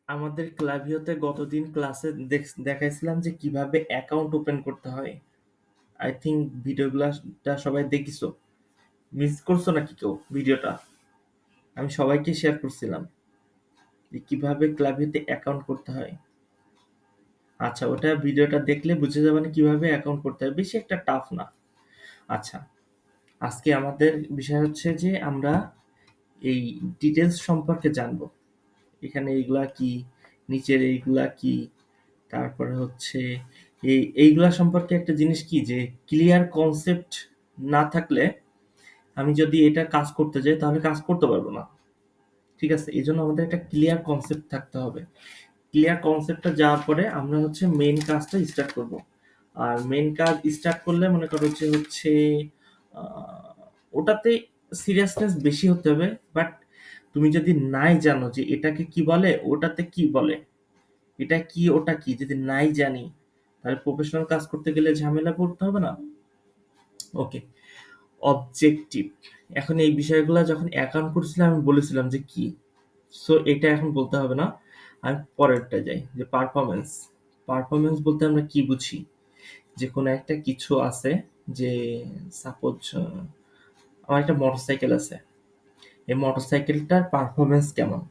আমাদের ক্লাভিওতে গতদিন ক্লাসে দেখাইছিলাম যে কিভাবে অ্যাকাউন্ট ওপেন করতে হয়। আই থিঙ্ক ভিডিওগুলা সবাই দেখিছো। মিস করছো নাকি কেউ ভিডিওটা? আমি সবাইকে শেয়ার করছিলাম যে কিভাবে ক্লাভিওতে অ্যাকাউন্ট করতে হয়। আচ্ছা, ওটা ভিডিওটা দেখলে বুঝে যাবে না কিভাবে অ্যাকাউন্ট করতে হয়, বেশি একটা টাফ না। আচ্ছা, আজকে আমাদের বিষয় হচ্ছে যে আমরা এই ডিটেলস সম্পর্কে জানবো। এখানে এইগুলা কি, নিচের এইগুলা কি, তারপরে হচ্ছে এইগুলা সম্পর্কে একটা জিনিস কি যে ক্লিয়ার কনসেপ্ট না থাকলে আমি যদি এটা কাজ করতে যাই তাহলে কাজ করতে পারবো না। ঠিক আছে, এই জন্য আমাদের একটা ক্লিয়ার কনসেপ্ট থাকতে হবে। ক্লিয়ার কনসেপ্টটা যাওয়ার পরে আমরা হচ্ছে মেইন কাজটা স্টার্ট করব। আর মেইন কাজ স্টার্ট করলে মনে করো যে হচ্ছে ওটাতে সিরিয়াসনেস বেশি হতে হবে। বাট তুমি যদি নাই জানো যে এটাকে কি বলে, ওটাতে কি বলে, এটা কি ওটা কি, যদি নাই জানি তাহলে প্রফেশনাল কাজ করতে গেলে ঝামেলা পড়তে হবে না। ওকে, অবজেক্টিভ। এখন এই বিষয়গুলো যখন অ্যাকাউন্ট করছিলাম আমি বলেছিলাম যে কি, সো এটা এখন বলতে হবে না। আমি পরেরটা যাই, যে পারফরমেন্স। পারফরমেন্স বলতে আমরা কি বুঝি? যে কোনো একটা কিছু আছে, যে সাপোজ আমার একটা মোটরসাইকেল আছে, এই মোটরসাইকেলটার পারফরমেন্স কেমন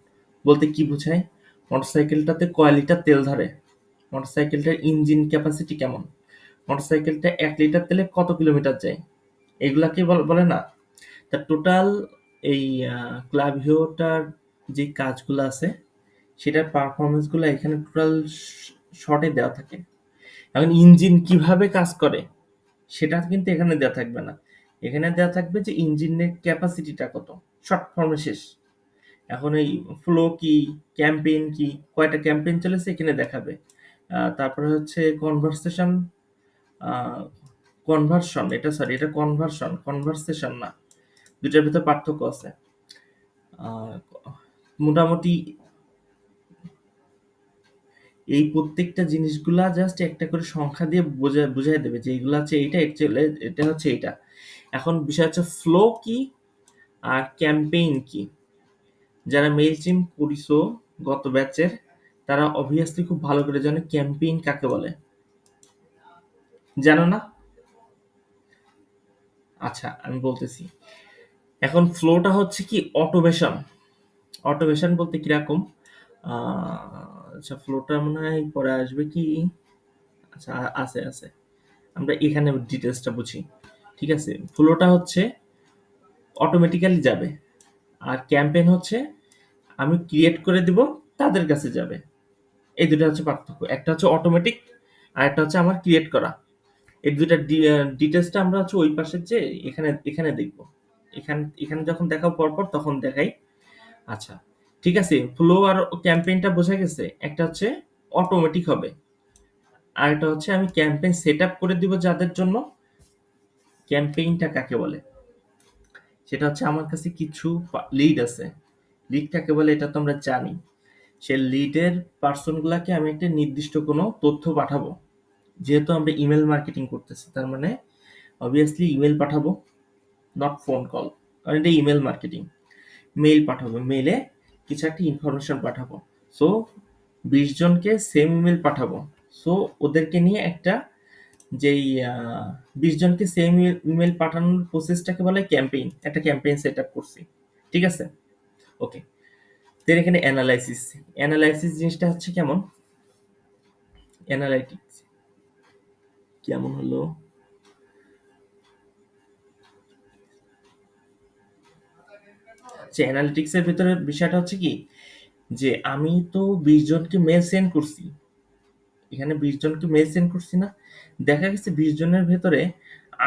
বলতে কি বোঝায়? মোটরসাইকেলটাতে কয় লিটার তেল ধরে, মোটরসাইকেলটার ইঞ্জিন ক্যাপাসিটি কেমন, মোটরসাইকেলটা 1 লিটার তেলে কত কিলোমিটার যায়, এগুলাকে বলে না। তা টোটাল এই ক্লাভিওটার যে কাজগুলো আছে সেটার পারফরমেন্স গুলো এখানে টোটাল শর্টে দেওয়া থাকে। এখন ইঞ্জিন কিভাবে কাজ করে সেটা কিন্তু এখানে দেওয়া থাকবে না। এখানে দেওয়া থাকবে যে ইঞ্জিনের ক্যাপাসিটিটা কত, শর্ট ফর্মে শেষ। এখন এই ফ্লো কি, ক্যাম্পেইন কি, কয়টা ক্যাম্পেইন চলেছে এখানে দেখাবে। তারপরে হচ্ছে কনভারসেশন, কনভার্সন, এটা সরি, এটা কনভার্সন, কনভারসেশন না, দুটার ভিতর পার্থক্য আছে। আহ, মোটামুটি এই প্রত্যেকটা জিনিসগুলা জাস্ট একটা করে সংখ্যা দিয়ে বুঝাই দেবে যে এইগুলা হচ্ছে এইটা, actually এটা হচ্ছে এইটা। এখন বিষয় হচ্ছে ফ্লো কি আর ক্যাম্পেইন কি। যারা মেইল টিম করিছো গত ব্যাচের, তারা অবভিয়াসলি খুব ভালো করে জানে ক্যাম্পেইন কাকে বলে। জানো না? আচ্ছা, আমি বলতেছি। এখন ফ্লোটা হচ্ছে কি অটোমেশন। অটোমেশন বলতে কিরকম? আচ্ছা, ফ্লোটা মনে হয় পরে আসবে কি। আচ্ছা, আছে আছে, আমরা এখানে ডিটেলসটা বুঝি। ঠিক আছে, ফ্লোটা হচ্ছে অটোমেটিক্যালি যাবে, আর ক্যাম্পেইন হচ্ছে আমি ক্রিয়েট করে দিব, তাদের কাছে যাবে। এই দুটো হচ্ছে পার্থক্য, একটা হচ্ছে অটোমেটিক আর একটা হচ্ছে আমার ক্রিয়েট করা। এই দুইটা ডিটেলসটা আমরা হচ্ছে ওই পাশের যে এখানে এখানে দেখবো। এখানে এখানে যখন দেখাবো পরপর তখন দেখাই। আচ্ছা, ঠিক আছে, ফ্লো আর ক্যাম্পেইনটা বোঝা গেছে। একটা হচ্ছে অটোমেটিক হবে, আর একটা হচ্ছে আমি ক্যাম্পেইন সেট আপ করে দিব যাদের জন্য। ক্যাম্পেইনটা কাকে বলে? সেটা হচ্ছে আমার কাছে কিছু লিড আছে। লিড কাকে বলে এটা তো আমরা জানি। সে লিডের পার্সনগুলাকে আমি একটা নির্দিষ্ট কোনো তথ্য পাঠাবো। যেহেতু আমরা ইমেল মার্কেটিং করতেছি, তার মানে অবভিয়াসলি ইমেল পাঠাবো, নট ফোন কল, কারণ এটা ইমেল মার্কেটিং। মেইল পাঠাবো, মেইলে কিছু একটা ইনফরমেশন পাঠাবো। সো 20 জনকে সেম ইমেল পাঠাবো। সো ওদেরকে নিয়ে একটা, যেই 20 জনকে সেম ইমেল পাঠানোর প্রসেসটাকে বলে ক্যাম্পেইন। একটা ক্যাম্পেইন সেট আপ করছি, ঠিক আছে। ওকে, দেন এখানে অ্যানালাইসিস। অ্যানালাইসিস জিনিসটা হচ্ছে কেমন, অ্যানালাইটিক্স কেমন হলো। যে অ্যানালিটিক্স এর ভিতরে বিষয়টা হচ্ছে কি, যে আমি তো 20 জনকে মেল সেন্ড করছি, এখানে 20 জনকে মেল সেন্ড করছি না, দেখা গেছে 20 জনের ভেতরে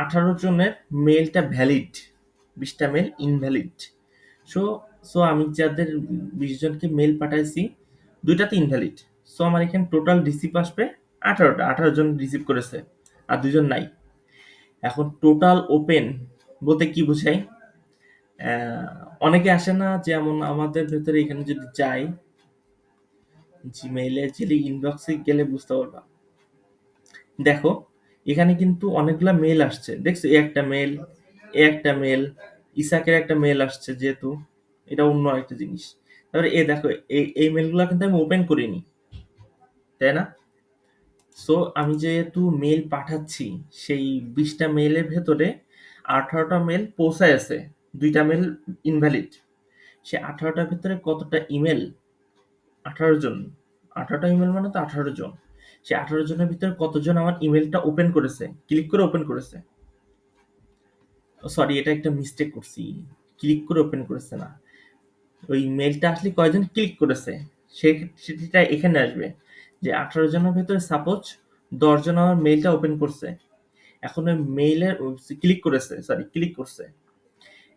18 জনের মেলটা ভ্যালিড, 20টা মেল ইনভ্যালিড। সো সো আমি যাদের 20 জনকে মেল পাঠাইছি, দুইটাতে ইনভ্যালিড। সো আমার এখানে টোটাল রিসিভ আসবে 18টা, 18 জন রিসিভ করেছে আর 2 জন নাই। এখন টোটাল ওপেন বলতে কি বোঝায়? অনেকে আসে না, যেমন আমাদের ভেতরে এখানে যদি যাই, জিমেইলে যে ইনবক্সে গেলে বুঝতে পারবা। দেখো, এখানে কিন্তু অনেকগুলা মেল আসছে, দেখছো? এ একটা মেল, এ একটা মেল, ইসাকের একটা মেল আসছে যেহেতু। এটা অন্য আরেকটা জিনিস। তারপরে দেখো এই মেলগুলা কিন্তু আমি ওপেন করিনি, তাই না? সো আমি যেহেতু মেল পাঠাচ্ছি, সেই 20টা মেলের ভেতরে 18টা মেল পৌঁছায় আছে, 2টা মেল ইনভ্যালিড। সে 18টার ভেতরে কতটা ইমেল? 18 জন। 18টা ইমেল মানে তো 18 জন। সে 18 জনের ভিতরে কতজন আমার ইমেলটা ওপেন করেছে, ক্লিক করে ওপেন করেছে? সরি, এটা একটা মিস্টেক করছি। ক্লিক করে ওপেন করেছে না। ওই মেইলটা আসলে কয়জন ক্লিক করেছে সেটা এখানে আসবে, যে 18 জনের ভেতরে সাপোজ 10 জন আমার মেইলটা ওপেন করছে। এখন ওই মেইলের ক্লিক করছে।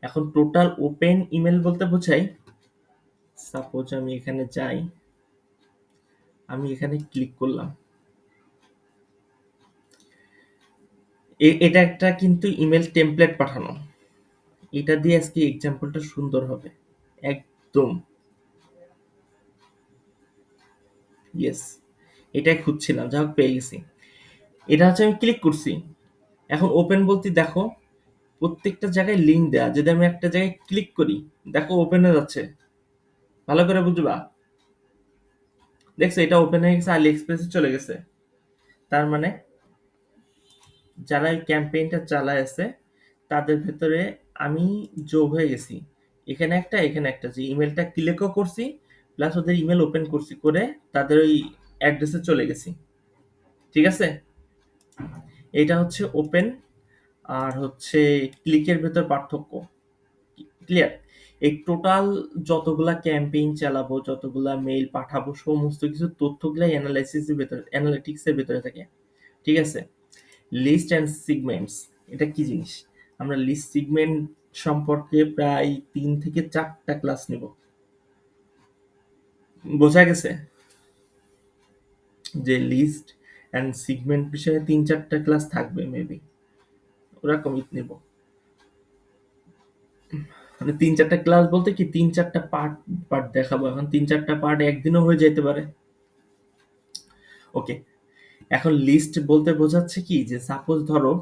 এখন টোটাল ওপেন ইমেল বলতে বোঝাই, সাপোজ আমি এখানে যাই, আমি এখানে ক্লিক করলাম, এটা একটা কিন্তু ইমেল টেমপ্লেট পাঠানো। এটা দিয়ে আজকে এক্সাম্পলটা সুন্দর হবে একদম। ইয়েস, এটাই খুঁজছিলাম, যা হোক পেয়ে গেছি। এটা হচ্ছে আমি ক্লিক করছি। এখন ওপেন বলতে দেখো প্রত্যেকটা জায়গায় লিঙ্ক দেয়া, যদি আমি একটা জায়গায় ক্লিক করি দেখো ওপেন হয়ে যাচ্ছে। ভালো করে বুঝবা, দেখছো এটা ওপেন হয়ে গেছে, আলি এক্সপ্রেসে চলে গেছে। তার মানে যারা এই ক্যাম্পেইনটা চালায় আছে তাদের ভেতরে আমি যোগ হয়ে গেছি। এখানে একটা যে ইমেলটা ক্লিকও করছি, প্লাস ওদের ইমেল ওপেন করছি, করে তাদের ওই অ্যাড্রেসে চলে গেছি। ঠিক আছে? এটা হচ্ছে ওপেন আর হচ্ছে ক্লিকের ভেতর পার্থক্য। ক্লিয়ার? এই টোটাল যতগুলা ক্যাম্পেইন চালাবো, যতগুলা মেইল পাঠাবো, সমস্ত কিছু তথ্যগুলাই অ্যানালিটিক্সের ভেতরে থাকে। ঠিক আছে? লিস্ট অ্যান্ড সিগমেন্টস এটা কি জিনিস? আমরা লিস্ট সিগমেন্ট সম্পর্কে প্রায় 3 থেকে 4টা ক্লাস নিব। বোঝা গেছে যে লিস্ট অ্যান্ড সিগমেন্ট বিষয়ে 3-4টা ক্লাস থাকবে মেবি, ওরকমই নেব। মানে 3-4টা ক্লাস বলতে কি 3-4টা পার্ট পার্ট দেখাবো। এখন 3-4টা পার্ট একদিনও হয়ে যেতে পারে। ওকে, এখন লিস্ট বলতে বোঝাচ্ছে কি, যে সাপোজ ধরো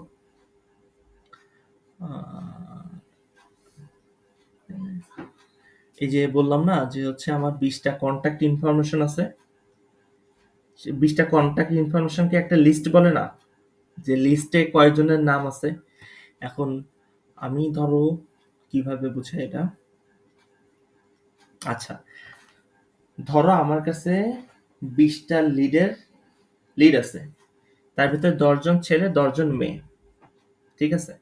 এই যে বললাম না যে হচ্ছে আমার 20টা কন্ট্যাক্ট ইনফরমেশন আছে, 20টা কন্ট্যাক্ট ইনফরমেশনকে একটা লিস্ট বলে না, যে লিস্টে কয়জনের নাম আছে। এখন আমি ধরো কিভাবে বুঝাই এটা, আচ্ছা ধরো আমার কাছে 20টা লিড আছে, তার ভিতরে 10 জন ছেলে 10 জন মেয়ে। ঠিক আছে?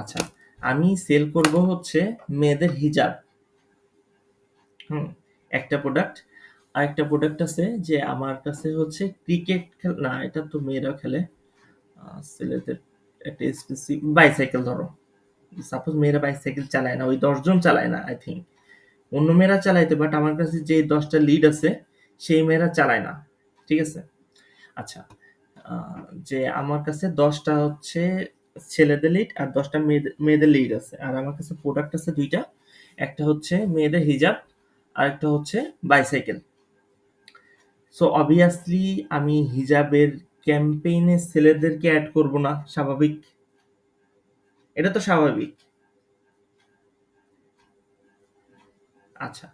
আচ্ছা, আমি সেল করব হচ্ছে মেয়েদের হিজাব। হুম, একটা প্রোডাক্ট। আরেকটা প্রোডাক্ট আছে যে আমার কাছে হচ্ছে ক্রিকেট না, এটা তো মেয়েরাও খেলে। ছেলেদের একটা স্পেসিফিক বাইসাইকেল ধরো। সাপোজ মেয়েরা বাইসাইকেল চালায় না, ওই 10 জন চালায় না আই থিঙ্ক, অন্য মেয়েরা চালাইতে, বাট আমার কাছে যে 10টা লিড আছে সেই মেয়েরা চালায় না। ঠিক আছে? আচ্ছা, যে আমার কাছে 10টা হচ্ছে ছেলেদের লিড আর 10টা মেয়েদের লিড আছে, আর আমার কাছে প্রোডাক্ট আছে 2টা, একটা হচ্ছে মেয়েদের হিজাব আর একটা হচ্ছে বাইসাইকেল। সো অবভিয়াসলি আমি হিজাবের ক্যাম্পেইনে ছেলেদেরকে অ্যাড করব না, স্বাভাবিক। এটা তো স্বাভাবিক। আচ্ছা,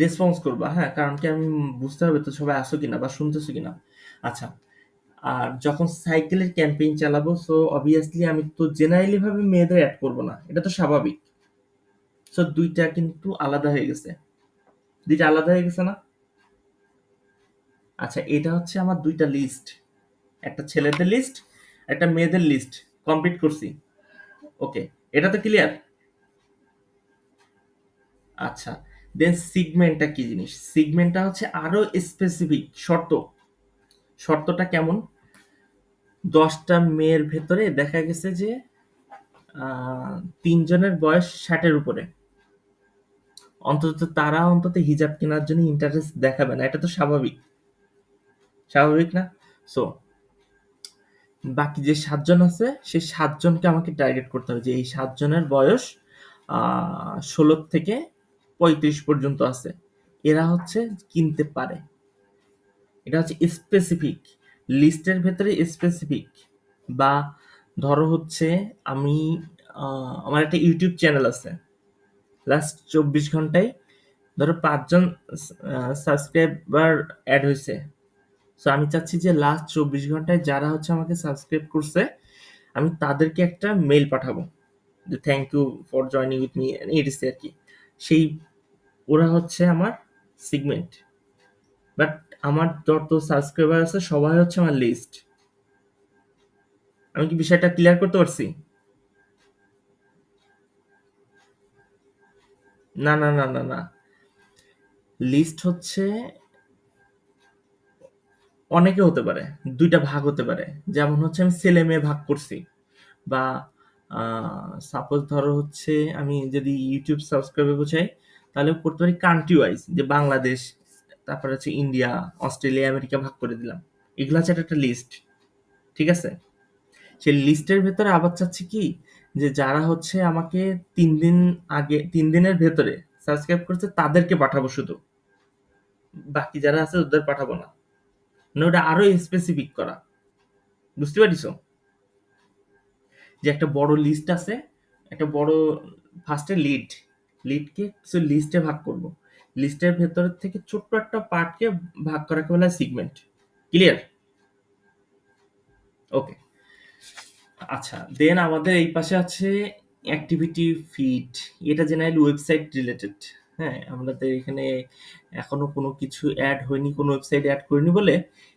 রেসপন্স করবা, হ্যাঁ, কারণ কি আমি বুঝতে হবে তো সবাই আসো কিনা বা শুনতেছো কিনা। আচ্ছা, আর যখন সাইকেলের ক্যাম্পেইন চালাবো, সো অবভিয়াসলি আমি তো জেনারেলি ভাবে মেয়েদের অ্যাড করব না, এটা তো স্বাভাবিক। সো দুইটা কিন্তু আলাদা হয়ে গেছে, দুইটা আলাদা হয়ে গেছে না? আচ্ছা, এটা হচ্ছে আমার 2টা লিস্ট, একটা ছেলেদের লিস্ট, একটা মেয়েদের লিস্ট কমপ্লিট করছি। ওকে, এটা তো ক্লিয়ার। আচ্ছা, দেন সিগমেন্টটা কি জিনিস? সিগমেন্টটা হচ্ছে আরো স্পেসিফিক শর্ত। শর্তটা কেমন? 10টা মেয়ের ভেতরে দেখা গেছে যে 3 জনের বয়স 60-এর উপরে, অন্তত তারা অন্তত হিজাব কেনার জন্য ইন্টারেস্ট দেখাবে না, এটা তো স্বাভাবিক। স্বাভাবিক না? সো বাকি যে 7 জন আছে সেই 7 জনকে আমাকে টার্গেট করতে হবে, যে এই 7 জনের বয়স 16 থেকে 35 পর্যন্ত আছে, এরা হচ্ছে কিনতে পারে। এটা হচ্ছে স্পেসিফিক, লিস্টের ভেতরে স্পেসিফিক। বা ধরো হচ্ছে আমি আমার একটা ইউটিউব চ্যানেল আছে, লাস্ট 24 ঘন্টায় ধরো 5 জন সাবস্ক্রাইবার এড হইছে। সো আমি চাচ্ছি যে লাস্ট 24 ঘন্টায় যারা হচ্ছে আমাকে সাবস্ক্রাইব করছে, আমি তাদেরকে একটা মেইল পাঠাবো যে thank you for joining with me ADC আরকি। সেই ওরা হচ্ছে আমার সেগমেন্ট। বাট আমার যত সাবস্ক্রাইবার আছে সবাই হচ্ছে আমার লিস্ট। আমি কি বিষয়টা ক্লিয়ার করতে পারছি? না, না, না, না, না। লিস্ট হচ্ছে অনেকে হতে পারে। ২ টা ভাগ হতে পারে। যেমন হচ্ছে আমি ছেলে-মেয়ে ভাগ করছি। বা সাপোজ ধরো হচ্ছে আমি যদি YouTube সাবস্ক্রাইবার বোঝাই, তাহলে করতে পারি কান্ট্রি ওয়াইজ যে বাংলাদেশ, তারপরে হচ্ছে ইন্ডিয়া, অস্ট্রেলিয়া, আমেরিকা ভাগ করে দিলাম। এগুলো হচ্ছে একটা লিস্ট। ঠিক আছে? সেই লিস্টের ভেতরে আবার চাচ্ছি কি যে যারা হচ্ছে আমাকে ৩ দিন আগে ৩ দিনের ভেতরে সাবস্ক্রাইব করেছে তাদেরকে পাঠাবো শুধু। বাকি যারা আছে ওদের পাঠাবো না। মানে ওটা আরো স্পেসিফিক করা। বুঝতে পারিছো? যে একটা বড় লিস্ট আছে, একটা বড় ফার্স্টে লিডকে কিছু লিস্টে ভাগ করব। লিস্টের ভেতর থেকে ছোট্ট একটা পার্টকে ভাগ করাকে বলা হয় সিগমেন্ট। ক্লিয়ার? ওকে। আচ্ছা, দেন আমাদের এই পাশে আছে অ্যাক্টিভিটি ফিড। এটা জেনারেলি ওয়েবসাইট রিলেটেড। হ্যাঁ, আমাদের এখানে এখনো কোনো কিছু অ্যাড হয়নি, কোনো ওয়েবসাইট অ্যাড করিনি বলে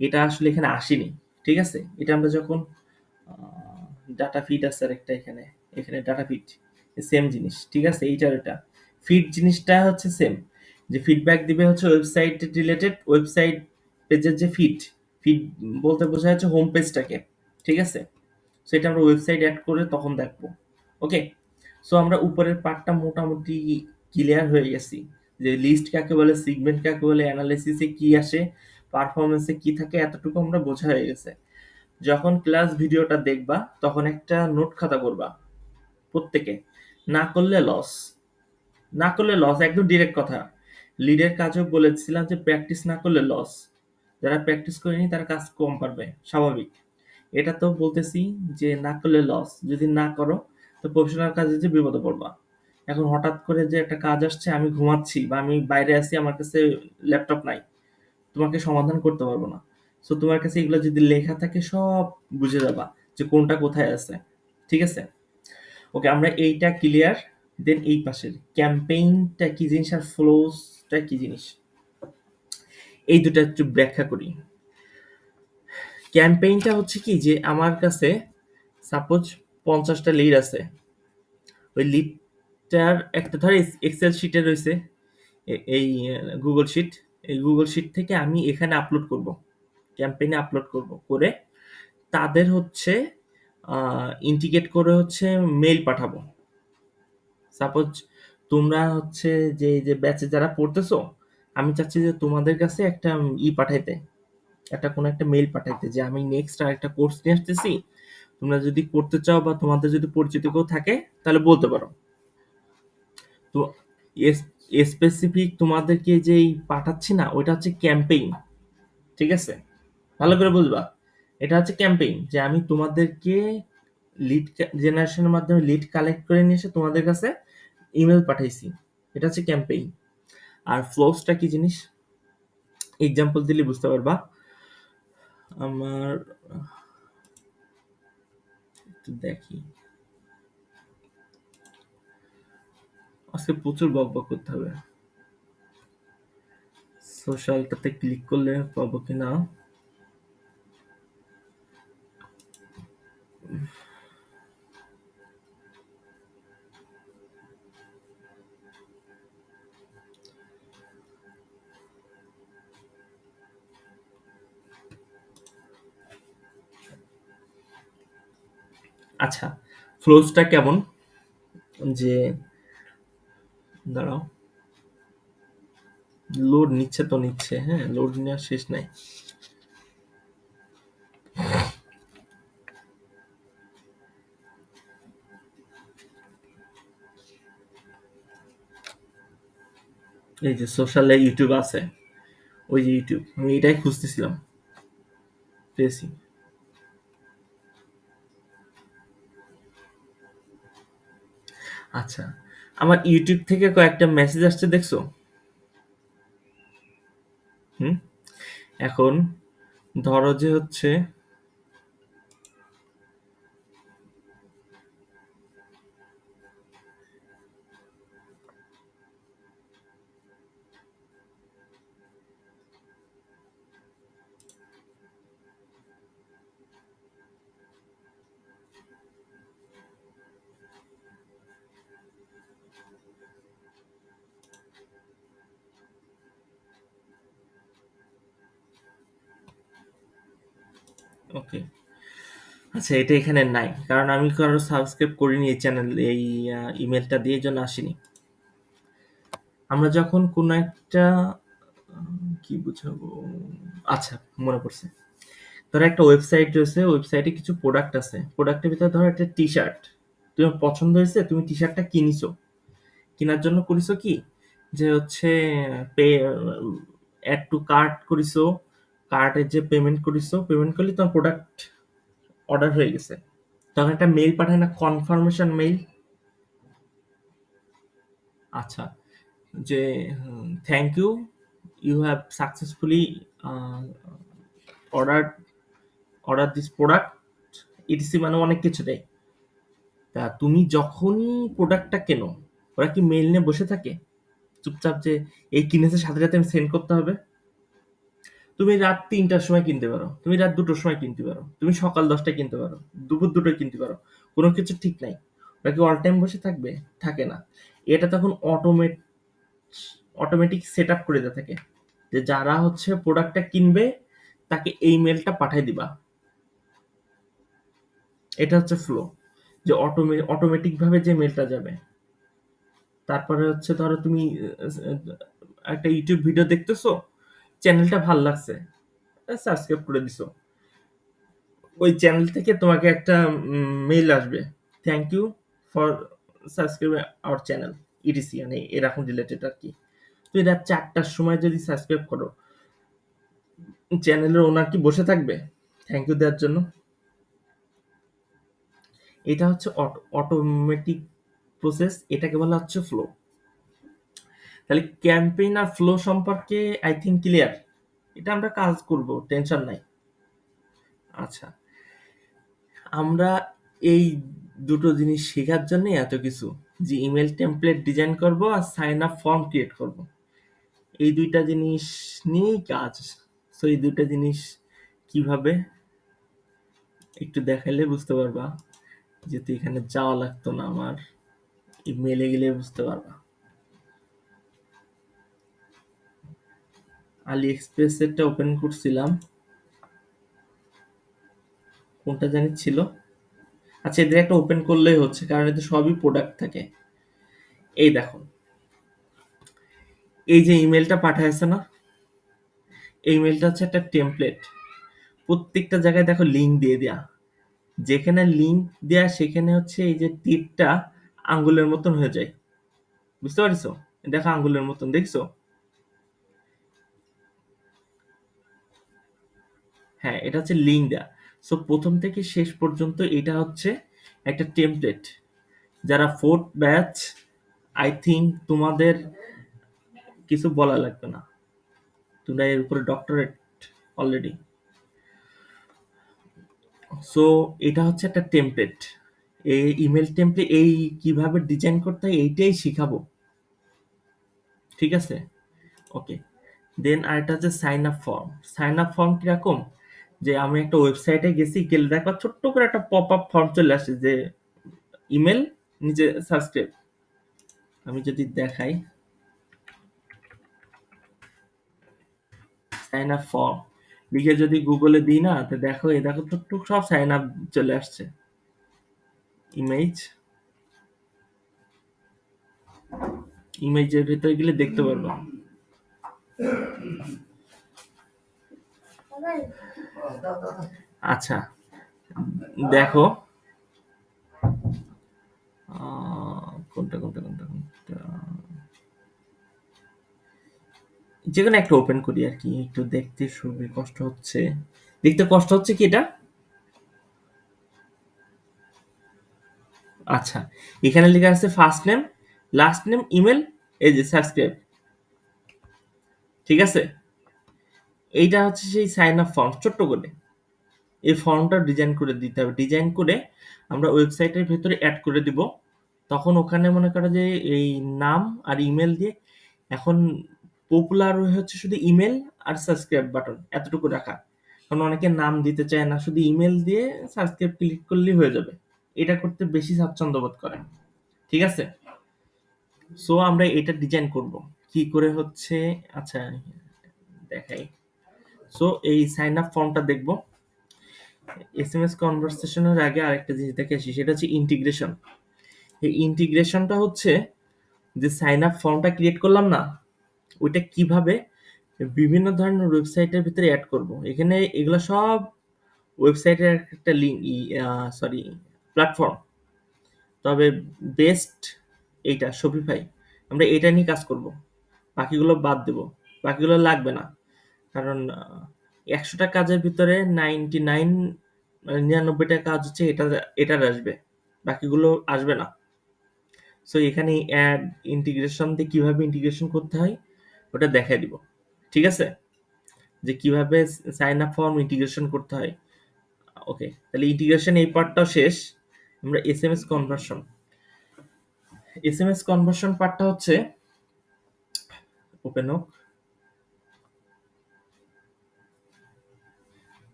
এটা আসলে এখানে আসেনি। ঠিক আছে? এটা আমরা যখন ডাটা ফিড আছে আরেকটা এখানে, এখানে ডাটা ফিড সেম জিনিস। ঠিক আছে? এইটার এটা ফিড জিনিসটা হচ্ছে সেম। যে ফিডব্যাক দিবে হচ্ছে ওয়েবসাইট রিলেটেড, ওয়েবসাইট পেজের যে ফিড বলতে বোঝা যাচ্ছে হোম পেজটাকে। ঠিক আছে? সেটা আমরা ওয়েবসাইট অ্যাড করে তখন দেখবো। ওকে? সো আমরা উপরের পার্টটা মোটামুটি ক্লিয়ার হয়ে গেছি। যে লিস্ট কাকে বলে, সিগমেন্ট কাকে বলে, অ্যানালাইসিসে কি আসে, পারফরম্যান্সে কি থাকে, এতটুকু আমরা বোঝা হয়ে গেছে। যখন ক্লাস ভিডিওটা দেখবা তখন একটা নোট খাতা করবা প্রত্যেকে। না করলে লস। না করলে লস, একদম ডিরেক্ট কথা। লিডের কাজও বলেছিলাম যে প্র্যাকটিস না করলে লস। যারা প্র্যাকটিস করেনি তারা কাজ কম পারবে, স্বাভাবিক। এটা তো বলতেছি যে না করলে লস। যদি না করো তো প্রফেশনাল কাজে যে বিপদে পড়বা। এখন হঠাৎ করে যে একটা কাজ আসছে, আমি ঘুমাচ্ছি বা আমি বাইরে আছি, আমার কাছে ল্যাপটপ নাই, তোমাকে সমাধান করতে পারবো না। সো তোমার কাছে এগুলো যদি লেখা থাকে সব বুঝে যাবা যে কোনটা কোথায় আছে। ঠিক আছে? ওকে, আমরা এইটা ক্লিয়ার। দেন এই পাশের ক্যাম্পেইনটা কি জিনিস আর ফ্লোসটা কি জিনিস, এই দুটো একটু ব্যাখ্যা করি। ক্যাম্পেইনটা হচ্ছে কি যে আমার কাছে সাপোজ 50টা লিড আছে। ওই লিডটার একটা ধর এক্সেল শিটে রয়েছে, এই গুগল শিট। এই গুগল শিট থেকে আমি এখানে আপলোড করব, ক্যাম্পেইনে আপলোড করব করে তাদের হচ্ছে ইন্টিগ্রেট করে হচ্ছে মেইল পাঠাবো। সাপোজ তোমরা হচ্ছে যে ব্যাচে যারা পড়তেছো, আমি চাচ্ছি যে তোমাদের কাছে একটা পাঠাইতে, একটা কোনো একটা মেইল পাঠাইতে যে আমি নেক্সট আরেকটা কোর্স নিয়ে আসতেছি। তোমরা যদি করতে চাও বা তোমাদের যদি পরিচিত কেউ থাকে তাহলে বলতে পারো। তো স্পেসিফিক তোমাদেরকে যেই পাঠাচ্ছি না ওইটা হচ্ছে ক্যাম্পেইন। ঠিক আছে? ভালো করে বুঝবা। এটা হচ্ছে ক্যাম্পেইন যে আমি তোমাদেরকে লিড জেনারেশনের মাধ্যমে লিড কালেক্ট করে নিয়ে এসে তোমাদের কাছে ইমেল পাঠাইছি। এটা হচ্ছে ক্যাম্পেইন। আর ফ্লোসটা কি জিনিস এক্সাম্পল দিলে বুঝতে পারবা। আমার একটু দেখি, আজকে প্রচুর বকবক করতে হবে। সোশ্যালটাতে ক্লিক করলে পাবো কিনা। আচ্ছা, ফ্লোসটা কেমন যে, দাঁড়াও, লোড নিচ্ছে তো নিচ্ছে, হ্যাঁ লোড নেওয়ার শেষ নাই। এই যে সোশ্যালে ইউটিউব আছে, ওই যে ইউটিউব আমি এটাই খুঁজতেছিলাম, পেয়েছি। আচ্ছা, আমার ইউটিউব থেকে কয়েকটা মেসেজ আসছে, দেখছো? হুম। এখন ধরো যে হচ্ছে, ওকে, আচ্ছা এটা এখানে নাই, কারণ আমি কারো সাবস্ক্রাইব করিনি এই চ্যানেল, এই ইমেলটা দিয়ে, জন্য আসেনি। আমরা যখন কোনো একটা কি বুঝাবো, আচ্ছা মনে পড়ছে। ধরো একটা ওয়েবসাইট রয়েছে, ওয়েবসাইটে কিছু প্রোডাক্ট আছে, প্রোডাক্টের ভিতরে ধরো একটা টি শার্ট তোমার পছন্দ হয়েছে, তুমি টি শার্টটা কিনিছো, কেনার জন্য করিছো কি, যে হচ্ছে পে, অ্যাড টু কার্ট করিছো, কার্টের যে পেমেন্ট করিছো, পেমেন্ট করলে তোমার প্রোডাক্ট অর্ডার হয়ে গেছে, তখন একটা মেইল পাঠায় না, কনফার্মেশন মেইল। আচ্ছা, যে thank you, you have successfully order order this product, etc, মানে অনেক কিছু দেয়। তা তুমি যখনই প্রোডাক্টটা কেনো, ওরা কি মেইল নিয়ে বসে থাকে চুপচাপ যে এই কিনেছে সাথে সাথে আমি সেন্ড করতে হবে? তুমি রাত ৩টার সময় কিনতে পারো, তুমি রাত ২টোর সময় কিনতে পারো, তুমি সকাল ১০টায় কিনতে পারো, দুপুর ২টোয় কিনতে পারো, কোনো কিছু ঠিক নাই। ওরা কি অল টাইম বসে থাকবে? থাকে না। এটা তখন অটোমেটিক সেট আপ করে দেওয়া থাকে, যে যারা হচ্ছে প্রোডাক্টটা কিনবে তাকে এই মেলটা পাঠিয়ে দিবা। এটা হচ্ছে ফ্লো, যে অটোমেটিক ভাবে যে মেলটা যাবে। তারপরে হচ্ছে ধরো তুমি একটা ইউটিউব ভিডিও দেখতেছো, চ্যানেলটা ভাল লাগছে, সাবস্ক্রাইব করে দিছো, ওই চ্যানেল থেকে তোমাকে একটা মেইল আসবে, thank you for subscribe our channel, etc, মানে এরকম রিলেটেড আর কি। তুমি রাত ৪টার সময় যদি সাবস্ক্রাইব করো, চ্যানেলের ওনার কি বসে থাকবে থ্যাংক ইউ দেওয়ার জন্য? এটা হচ্ছে অটোমেটিক প্রসেস, এটাকে বলা হচ্ছে ফ্লো। তাহলে ক্যাম্পেইন আর ফ্লো সম্পর্কে আই থিঙ্ক ক্লিয়ার, এটা আমরা কাজ করব, টেনশন নাই। আচ্ছা, আমরা এই দুটো জিনিস শেখার জন্য এত কিছু, যে ইমেল টেমপ্লেট ডিজাইন করব আর সাইন আপ ফর্ম ক্রিয়েট করব, এই দুইটা জিনিস নিয়েই কাজ। সো এই দুইটা জিনিস কিভাবে একটু দেখাইলে বুঝতে পারবা, যেহেতু এখানে যাওয়া লাগতো না আমার, ইমেলে গেলে বুঝতে পারবা। আলি এক্সপ্রেস এরটা ওপেন করছিলাম, কোনটা জানি ছিল। আচ্ছা, এদের একটা ওপেন করলেই হচ্ছে, কারণ এতে সবই প্রোডাক্ট থাকে। এই দেখো, এই যে ইমেলটা পাঠাইছে না, এই ইমেলটা হচ্ছে একটা টেমপ্লেট, প্রত্যেকটা জায়গায় দেখো লিঙ্ক দিয়ে দেয়া, যেখানে লিঙ্ক দেয়া সেখানে হচ্ছে এই যে তীরটা আঙ্গুলের মতন হয়ে যায়, বুঝতে পারছো? দেখো আঙ্গুলের মতন, দেখছো? হ্যাঁ, এটা হচ্ছে লিঙ্ক দেয়া। সো প্রথম থেকে শেষ পর্যন্ত এটা হচ্ছে একটা টেমপ্লেট। যারা ফোর্থ ব্যাচ, আই থিঙ্ক তোমাদের কিছু বলা লাগবে না, তোমরা এর উপরে ডক্টরেট অলরেডি। সো এটা হচ্ছে একটা টেমপ্লেট, এই ইমেল টেমপ্লেট এই কিভাবে ডিজাইন করতে হয় এইটাই শিখাবো, ঠিক আছে? ওকে, দেন আরেকটা হচ্ছে sign up form. Sign up form কিরকম, যে আমি একটা ওয়েবসাইটে গেছি, গেলে দেখবা ছোট্ট করে একটা পপ আপ ফর্ম চলে আসে, যে ইমেল, নিজে সাবস্ক্রাইব। আমি যদি দেখাই সাইন আপ ফর্ম লিখে যদি গুগলে দিই না, তো দেখো, এ দেখো টুকটুক সব সাইন আপ চলে আসছে, ইমেজ, ইমেজের ভিতরে গেলে দেখতে পারবো। আচ্ছা, দেখো কোনটা, যেকোনো একটা ওপেন করি আর কি, একটু দেখতে খুবই কষ্ট হচ্ছে, দেখতে কষ্ট হচ্ছে কি এটা। আচ্ছা, এখানে লেখা আছে first name, last name, email, এই যে সাবস্ক্রাইব, ঠিক আছে? এইটা হচ্ছে সেই সাইন আপ ফর্ম ছোট্ট করে। এই ফর্মটা ডিজাইন করে দিতে হবে। ডিজাইন করে আমরা ওয়েবসাইটের ভেতরে এড করে দিব। তখন ওখানে মনে করো যে এই নাম আর ইমেল দিয়ে এখন পপুলার হচ্ছে শুধু ইমেল আর সাবস্ক্রাইব বাটন এতটুকু রাখা। কারণ অনেকে নাম দিতে চায় না, শুধু ইমেল দিয়ে সাবস্ক্রাইব ক্লিক করলেই হয়ে যাবে। এটা করতে বেশি স্বাচ্ছন্দ্য বোধ করে। ঠিক আছে? সো আমরা এটা ডিজাইন করব। কি করে হচ্ছে, আচ্ছা দেখাই। সো এই সাইন আপ ফর্মটা দেখব। এসএমএস কনভারসেশনের আগে আরেকটা জিনিস দেখে আসি, সেটা হচ্ছে ইন্টিগ্রেশন। এই ইন্টিগ্রেশনটা হচ্ছে যে সাইন আপ ফর্মটা ক্রিয়েট করলাম না, ওইটা কিভাবে বিভিন্ন ধরনের ওয়েবসাইটের ভিতরে অ্যাড করব। এখানে এগুলো সব ওয়েবসাইটের একটা লিঙ্ক, সরি, প্ল্যাটফর্ম। তবে বেস্ট এইটা শপিফাই। আমরা এটা নিয়ে কাজ করব, বাকিগুলো বাদ দেব, বাকিগুলো লাগবে না। কারণ ১০০টা কাজের ভিতরে 99 মানে ৯৯টা কাজ হচ্ছে এটার আসবে, বাকিগুলো আসবে না। সো এখানে অ্যাড ইন্টিগ্রেশন দিয়ে কিভাবে ইন্টিগ্রেশন করতে হয় ওটা দেখাই দিব। ঠিক আছে? যে কিভাবে সাইন আপ ফর্ম ইন্টিগ্রেশন করতে হয়। ওকে, তাহলে ইন্টিগ্রেশন এই পার্টটাও শেষ। আমরা এসএমএস কনভার্সন। এসএমএস কনভার্সন পার্টটা হচ্ছে ওপেন হোক,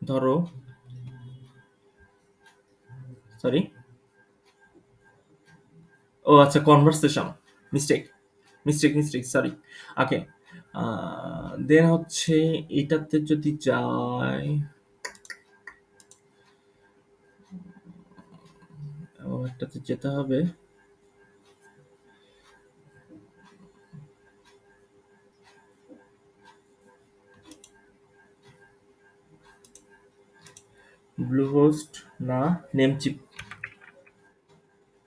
ধরো, সরি, ও আচ্ছা, কনভারসেশন, মিস্টেক, মিস্টেক, সরি। ওকে, দেন হচ্ছে এটাতে যদি যাই, একটাতে যেতে হবে। ব্লু হোস্ট না, নেমচিপ,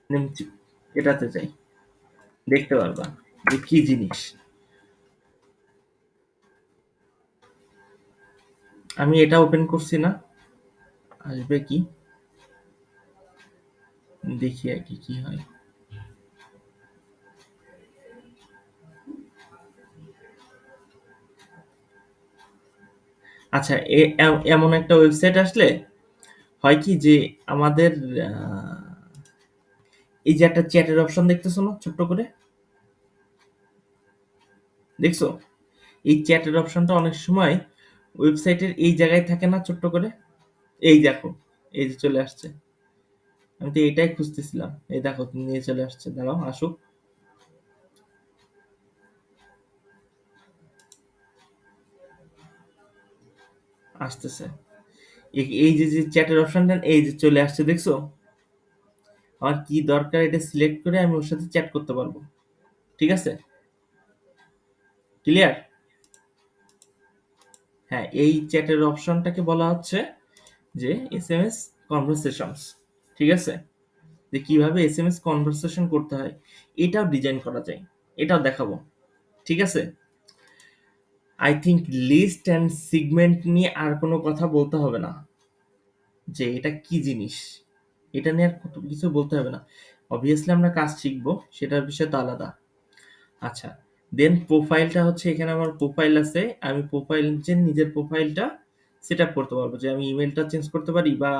নেমচিপ, এটাতে যাই, দেখতে পারবা যে কি জিনিস। আমি এটা ওপেন করছি না, আসবে কি দেখি আর কি কি হয়। আচ্ছা, এমন একটা ওয়েবসাইট আসলে হয় কি যে আমাদের আহ, এই যে একটা চ্যাটের অপশন দেখতেছো না ছোট্ট করে, দেখছো? এই চ্যাটের অপশনটা অনেক সময় ওয়েবসাইটের এই জায়গায় থাকে না ছোট্ট করে। এই দেখো, এই যে চলে আসছে। আমি তো এটাই খুঁজতেছিলাম। এই দেখো নিয়ে চলে আসছে, দাঁড়াও আসুক, আসতেছে। এই যে যে চ্যাটের অপশনটা এই যে চলে আসছে, দেখছো? আমার কি দরকার এটা সিলেক্ট করে আমি ওর সাথে চ্যাট করতে পারবো। ঠিক আছে? ক্লিয়ার? হ্যাঁ, এই চ্যাটের অপশনটাকে বলা হচ্ছে যে এসএমএস কনভারসেশনস। ঠিক আছে? যে কিভাবে এসএমএস কনভারসেশন করতে হয় এটাও ডিজাইন করা যায়, এটাও দেখাবো। ঠিক আছে? I think list and segment নিয়ে আর কোনো কথা বলতে হবে না, যে এটা কি জিনিস, এটা নিয়ে আর কত কিছু বলতে হবে না। অবভিয়াসলি আমরা কাজ শিখবো, সেটার বিষয় তো আলাদা। আচ্ছা, দেন প্রোফাইলটা হচ্ছে, এখানে আমার প্রোফাইল আছে। আমি প্রোফাইল যে নিজের প্রোফাইলটা সেট আপ করতে পারবো, যে আমি ইমেলটা চেঞ্জ করতে পারি, বা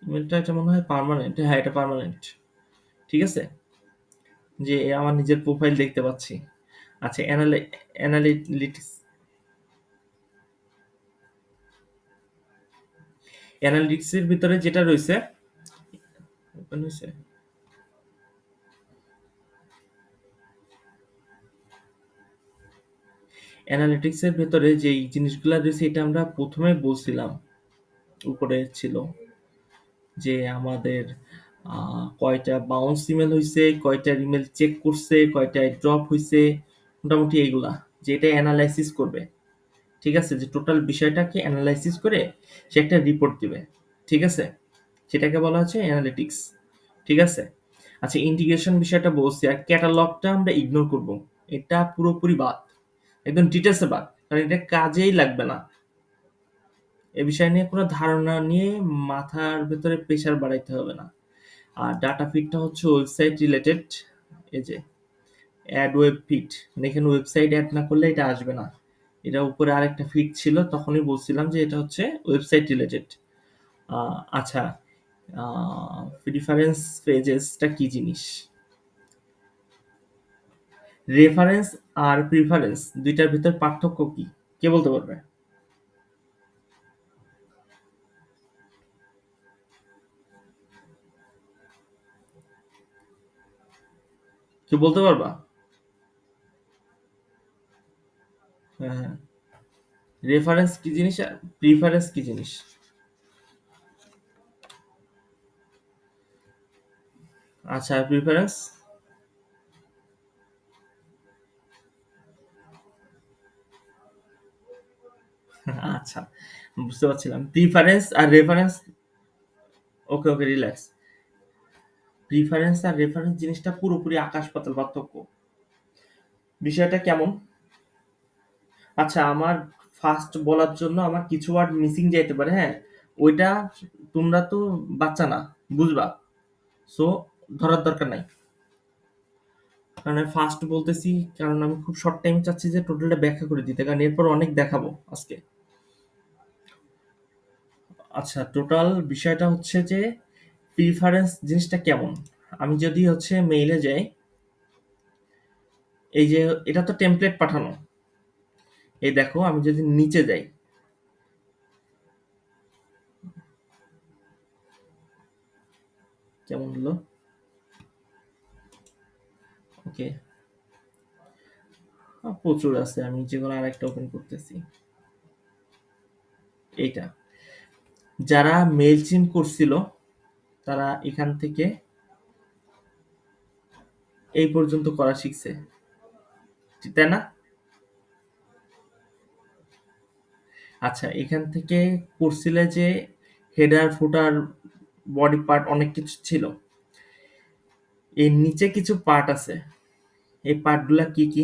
ইমেলটা, এটা মনে হয় পার্মানেন্ট। হ্যাঁ, এটা পার্মানেন্ট। ঠিক আছে? যে আমার নিজের প্রোফাইল দেখতে পাচ্ছি। আচ্ছা, অ্যানালিটিক্স, অ্যানালিটিক্সের ভিতরে যেটা রয়েছে, ওপেন হয়েছে। অ্যানালিটিক্সের ভেতরে যেই জিনিসগুলা রয়েছে এটা আমরা প্রথমে বলছিলাম, উপরে ছিল যে আমাদের কয়টা বাউন্স ইমেল হয়েছে, কয়টা ইমেল চেক করছে, কয়টা ড্রপ হয়েছে, মোটামুটি এইগুলা, যে এটা অ্যানালাইসিস করবে। ঠিক আছে? যে টোটাল বিষয়টাকে অ্যানালাইসিস করে সে একটা রিপোর্ট দিবে। ঠিক আছে? সেটাকে বলা হচ্ছে অ্যানালিটিক্স। ঠিক আছে? আচ্ছা, ইন্টিগ্রেশন বিষয়টা বলছি, আর ক্যাটালগটা আমরা ইগনোর করব। এটা পুরোপুরি বাদ, একদম ডিটেলসে বাদ, কারণ এটা কাজেই লাগবে না। এ বিষয় নিয়ে কোনো ধারণা নিয়ে মাথার ভেতরে প্রেশার বাড়াইতে হবে না। আর ডাটা ফিডটা হচ্ছে ওয়েবসাইট রিলেটেড। এই যে অ্যাড ওয়েব ফিড, মানে এখানে ওয়েবসাইট অ্যাড না করলে এটা আসবে না। এটা উপরে আরেকটা ফিড ছিল, তখনই বলছিলাম যে এটা হচ্ছে ওয়েবসাইট রিলেটেড। আচ্ছা, প্রিফারেন্স পেজেসটা কি জিনিস? রেফারেন্স আর প্রিফারেন্স দুইটার ভিতর পার্থক্য কি? কে বলতে পারবে? কেউ বলতে পারবা? হ্যাঁ, হ্যাঁ। রেফারেন্স কি জিনিস আর প্রিফারেন্স কি জিনিস? আচ্ছা, আর প্রিফারেন্স? আচ্ছা, বুঝতে পারছিলাম। প্রিফারেন্স আর রেফারেন্স। ওকে, ওকে, রিল্যাক্স। প্রিফারেন্স আর রেফারেন্স জিনিসটা পুরোপুরি আকাশ পাতাল পার্থক্য। বিষয়টা কেমন? আচ্ছা, আমার ফার্স্ট বলার জন্য আমার কিছু ওয়ার্ড মিসিং যাইতে পারে, হ্যাঁ। ওইটা তোমরা তো বাচ্চা না, বুঝবা। সো ধরার দরকার নাই। কারণ আমি ফার্স্ট বলতেছি, কারণ আমি খুব শর্ট টাইম চাচ্ছি যে টোটালটা ব্যাখ্যা করে দিতে, কারণ এরপর অনেক দেখাবো আজকে। আচ্ছা, টোটাল বিষয়টা হচ্ছে যে প্রিফারেন্স জিনিসটা কেমন। আমি যদি হচ্ছে মেইলে যাই, এই যে এটা তো টেমপ্লেট পাঠানো। এই দেখো, আমি যদি নিচে যাই, কেমন হলো? ওকে, প্রচুর আছে, আমি যেগুলো আরেকটা ওপেন করতেছি। এইটা যারা মেল চিম করছিল, তারা এখান থেকে এই পর্যন্ত করা শিখছে, তাই না? আচ্ছা, এখান থেকে করছিলে যে হেডার ফুটার বডি পার্ট অনেক কিছু ছিল। এর নিচে কিছু পার্ট আছে। এই পার্টগুলা কি কি?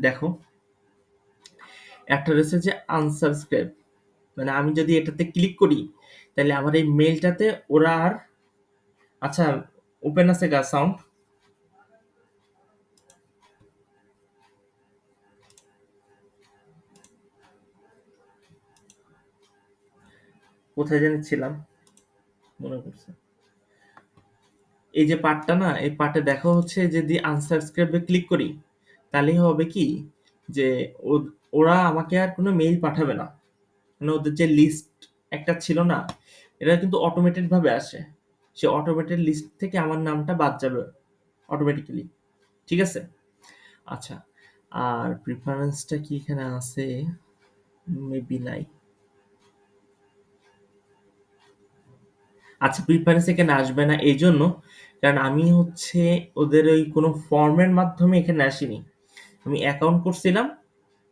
দেখো, একটা রয়েছে যে আনসাবস্ক্রাইব, মানে আমি যদি এটাতে ক্লিক করি, তাহলে আমার এই মেলটাতে ওরা আর, আচ্ছা, ওপেন আছে গা সাউন্ড? কোথায় জানি ছিলাম, মনে করছে। এই যে পার্টটা না, এই পার্টে দেখা হচ্ছে যদি আনসাবস্ক্রাইবে ক্লিক করি, তাহলে হবে কি যে ওরা আমাকে আর কোনো মেইল পাঠাবে না। মানে ওদের যে লিস্ট একটা ছিল না, এটা কিন্তু অটোমেটেড ভাবে আসে। সে অটোমেটেড লিস্ট থেকে আমার নামটা বাদ যাবে অটোমেটিক্যালি। ঠিক আছে? আচ্ছা, আর প্রিফারেন্সটা কি এখানে আছে? মেবি নাই। আচ্ছা, প্রিফারেন্স এখানে আসবে না এই জন্য, কারণ আমি হচ্ছে ওদের ওই কোনো ফর্মের মাধ্যমে এখানে আসিনি। আমি অ্যাকাউন্ট করছিলাম,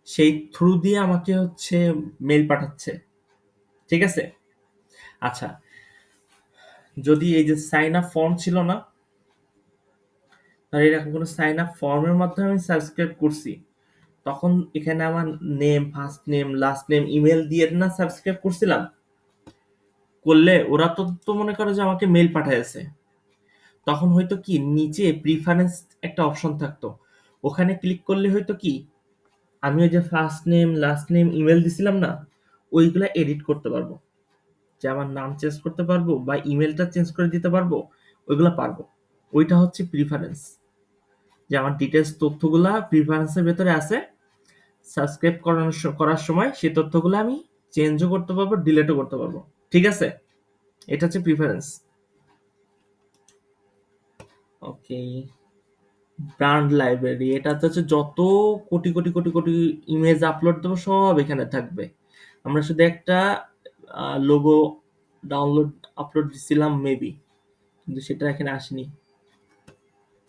সেই থ্রু দিয়ে আমাকে হচ্ছে মেল পাঠাচ্ছে। ঠিক আছে? আচ্ছা, যদি এই যে সাইন আপ ফর্ম ছিল না, তাহলে এরকম কোনো সাইন আপ ফর্মের মাধ্যমে আমি সাবস্ক্রাইব করছি, তখন এখানে আমার name, first name, last name, email দিয়ে না সাবস্ক্রাইব করছিলাম। করলে ওরা তো মনে করো যে আমাকে মেল পাঠাইছে। তখন হয়তো কি নিচে প্রিফারেন্স একটা অপশন থাকতো, ওখানে ক্লিক করলে হয়তো কি আমি ওই যে first name, last name, email দিছিলাম না, ওইগুলা এডিট করতে পারবো। যে আমার নাম চেঞ্জ করতে পারবো বা ইমেলটা চেঞ্জ করে দিতে পারবো, ওইগুলা পারবো। ওইটা হচ্ছে প্রিফারেন্স, যে আমার ডিটেলস তথ্যগুলা প্রিফারেন্সের ভেতরে আছে। সাবস্ক্রাইব করার সময় সেই তথ্যগুলো আমি চেঞ্জও করতে পারবো, ডিলিটও করতে পারবো। ঠিক আছে? এটা হচ্ছে প্রিফারেন্স। ওকে, ব্র্যান্ড লাইব্রেরি, এটা হচ্ছে যত কোটি কোটি কোটি কোটি ইমেজ আপলোড দেবো সব এখানে থাকবে। আমরা শুধু একটা লোগো ডাউনলোড আপলোড দিছিলাম মেবি, কিন্তু সেটা এখানে আসেনি।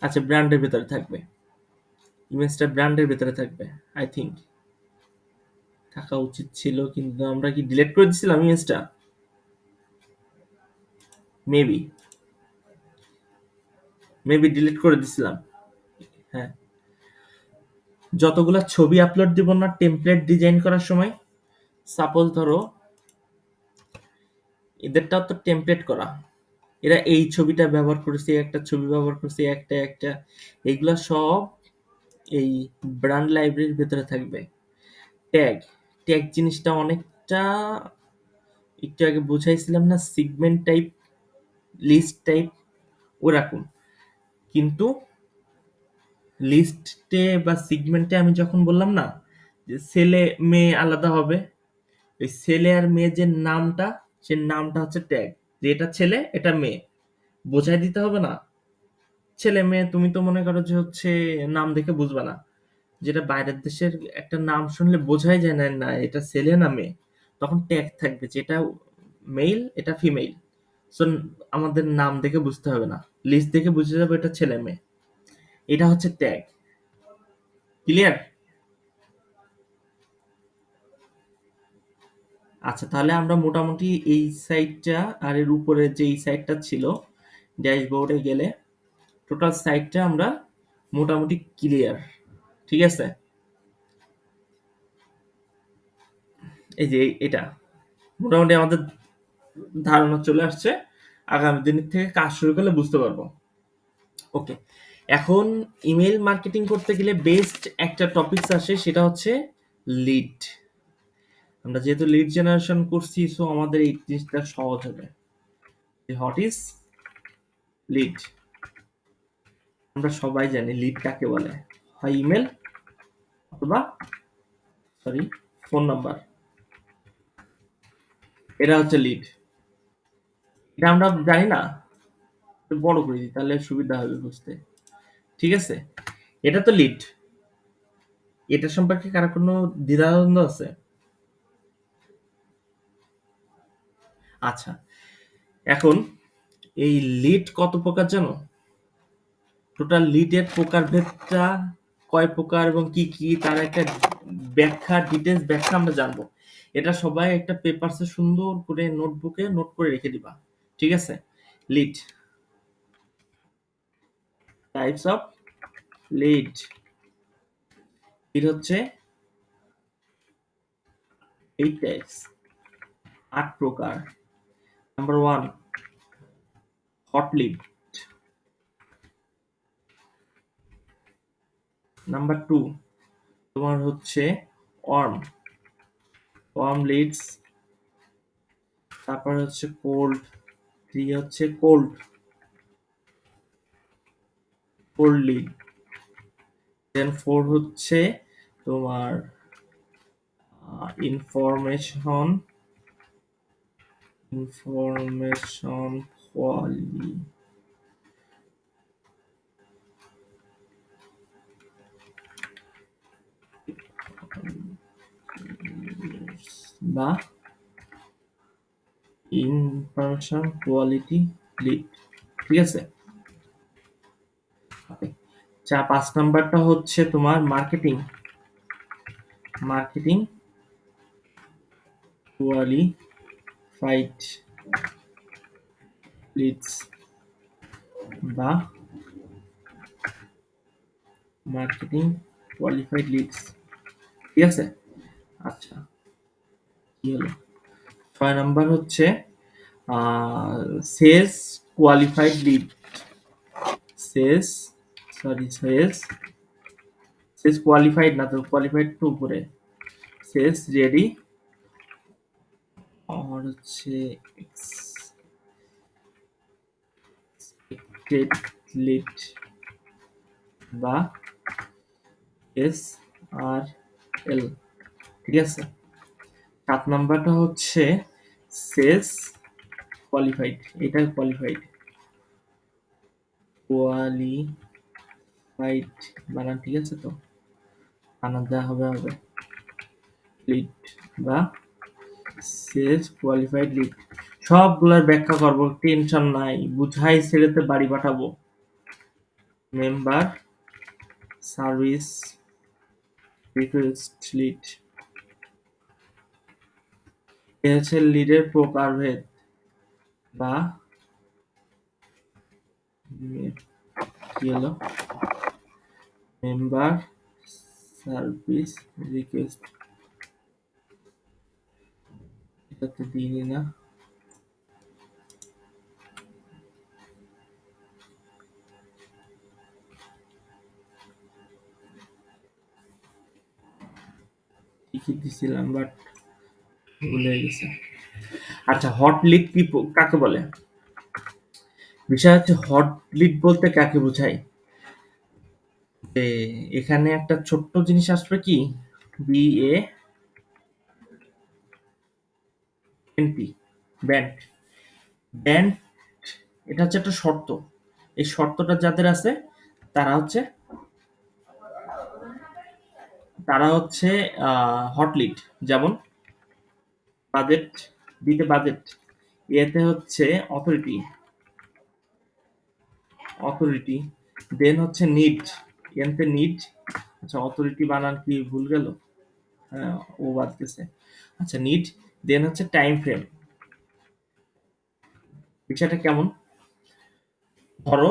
আচ্ছা, ব্র্যান্ডের ভেতরে থাকবে, ইমেজটা ব্র্যান্ডের ভেতরে থাকবে। আই থিঙ্ক থাকা উচিত ছিল, কিন্তু আমরা কি ডিলিট করে দিছিলাম ইমেজটা? মেবি, মেবি ডিলিট করে দিছিলাম। হ্যাঁ, যতগুলা ছবি আপলোড দিব না টেমপ্লেট ডিজাইন করার সময়, সাপোজ ধরো এদেরটাও তো টেমপ্লেট করা, এরা এই ছবিটা ব্যবহার করেছে, একটা ছবি ব্যবহার করেছে, একটা এইগুলা সব এই ব্র্যান্ড লাইব্রেরির ভেতরে থাকবে। ট্যাগ ট্যাগ জিনিসটা অনেকটা একটু আগে বুঝাইছিলাম না, সিগমেন্ট টাইপ, লিস্ট টাইপ, ওরকম। কিন্তু লিস্টে বা সিগমেন্টে আমি যখন বললাম না যে ছেলে মেয়ে আলাদা হবে, ওই ছেলে আর মেয়ে যে নামটা, সে নামটা হচ্ছে ট্যাগ, যে এটা ছেলে এটা মেয়ে, বোঝাই দিতে হবে না। ছেলে মেয়ে তুমি তো মনে করো যে হচ্ছে নাম দেখে বুঝবা না, যেটা বাইরের দেশের একটা নাম শুনলে বোঝাই যায় না না এটা ছেলে না মেয়ে, তখন ট্যাগ থাকবে যেটা মেল এটা ফিমেল। সো আমাদের নাম দেখে বুঝতে হবে না, লিস্ট দেখে বুঝে যাবে এটা ছেলে মেয়ে। এটা হচ্ছে ট্যাগ। ক্লিয়ার? আচ্ছা, তাহলে আমরা মোটামুটি এই সাইটটা আর এর উপরে যে এই সাইটটা ছিল ড্যাশবোর্ডে গেলে টোটাল সাইটটা আমরা মোটামুটি ক্লিয়ার। ঠিক আছে, এই যে এটা মোটামুটি আমাদের ধারণা চলে আসছে, আগামী দিনের থেকে কাজ শুরু করলে বুঝতে পারবো। ওকে, এখন ইমেল মার্কেটিং করতে গেলে বেস্ট একটা টপিকস আসে, সেটা হচ্ছে লিড। আমরা যেহেতু লিড জেনারেশন করছি, সো আমাদের এই জিনিসটা সহজ হবে। What is lead? আমরা সবাই জানি লিড কাকে বলে, হয় ইমেল অথবা সরি ফোন নাম্বার, এটা হচ্ছে লিড। এটা আমরা জানি না, একটু বড় করে দিই তাহলে সুবিধা হবে বুঝতে। ঠিক আছে, এটা তো লিড। এটা সম্পর্কে কারো কোনো দ্বিধাদ্বন্দ্ব আছে? আচ্ছা, এখন এই লিড কত প্রকার জানো? টোটাল লিডের প্রকারভেদটা কয় প্রকার এবং কি কি তার একটা ব্যাখ্যা, ডিটেলস ব্যাখ্যা আমরা জানবো। এটা সবাই একটা পেপারসে সুন্দর করে নোটবুকে নোট করে রেখে দিবা। ঠিক আছে? Lead, types of lead. Lead হচ্ছে 8 টাইপস, 8 প্রকার। Number 1 hot lead. নাম্বার 2 তোমার হচ্ছে ওয়ার্ম, ওয়ার্ম লিডস। তারপর হচ্ছে কোল্ড, 3 হচ্ছে কোল্ড, কোল্ড লিড। দেন 4 হচ্ছে তোমার ইনফরমেশন, ইনফরমেশন কোয়ালিটি বা ইনফরমেশন কোয়ালিটি লিড। ঠিক আছে? চা 5 নাম্বারটা হচ্ছে তোমার মার্কেটিং, মার্কেটিং কোয়ালিফাইড লিডস বা মার্কেটিং কোয়ালিফাইড লিডস। ঠিক আছে? আচ্ছা, কি হলো? 6 নাম্বার হচ্ছে sales qualified lead, sales sales, sales qualified না তো, কোয়ালিফাইড তো উপরে, সেলস রেডি আর হচ্ছে এক্সপেক্টেড লিড বা এস আর এল। ঠিক আছে? 7 নাম্বারটা হচ্ছে সেলস কোয়ালিফাইড, এটা কোয়ালিফাইড, কোয়ালিফাইড বানান ঠিক আছে তো? বানান দেওয়া হবে হবে লিড বা সেলস কোয়ালিফাইড লিড। সবগুলোর ব্যাখ্যা করব, টেনশন নাই, বুঝাই ছেড়েতে বাড়ি পাঠাবো। মেম্বার সার্ভিস রিকোয়েস্ট লিড, এ হচ্ছে লিডের প্রকারভেদ বা কি হলো মেম্বার সার্ভিস রিকোয়েস্ট, এটা তো দিইনি না। লিখে দিছিলাম বাট ভুলে গেছে। আচ্ছা, হট লিড কি কাকে বলে? বিষয় হচ্ছে হট লিড বলতে কাকে বোঝায়? যে এখানে একটা ছোট্ট জিনিস আসবে কি, BANT, ব্যান্ড। ব্যান্ড এটা হচ্ছে একটা শর্ত। এই শর্তটা যাদের আছে তারা হচ্ছে তারা হচ্ছে হট লিড। যেমন বাজেট, দিতে বাজেট, এতে হচ্ছে অথরিটি, অথরিটি, দেন হচ্ছে নিড, এনতে নিড। আচ্ছা, অথরিটি বানান কি ভুল গেল? হ্যাঁ, ও বাদ গেছে। আচ্ছা, নিড, দেন হচ্ছে টাইম ফ্রেম। বিষয়টা কেমন? ধরো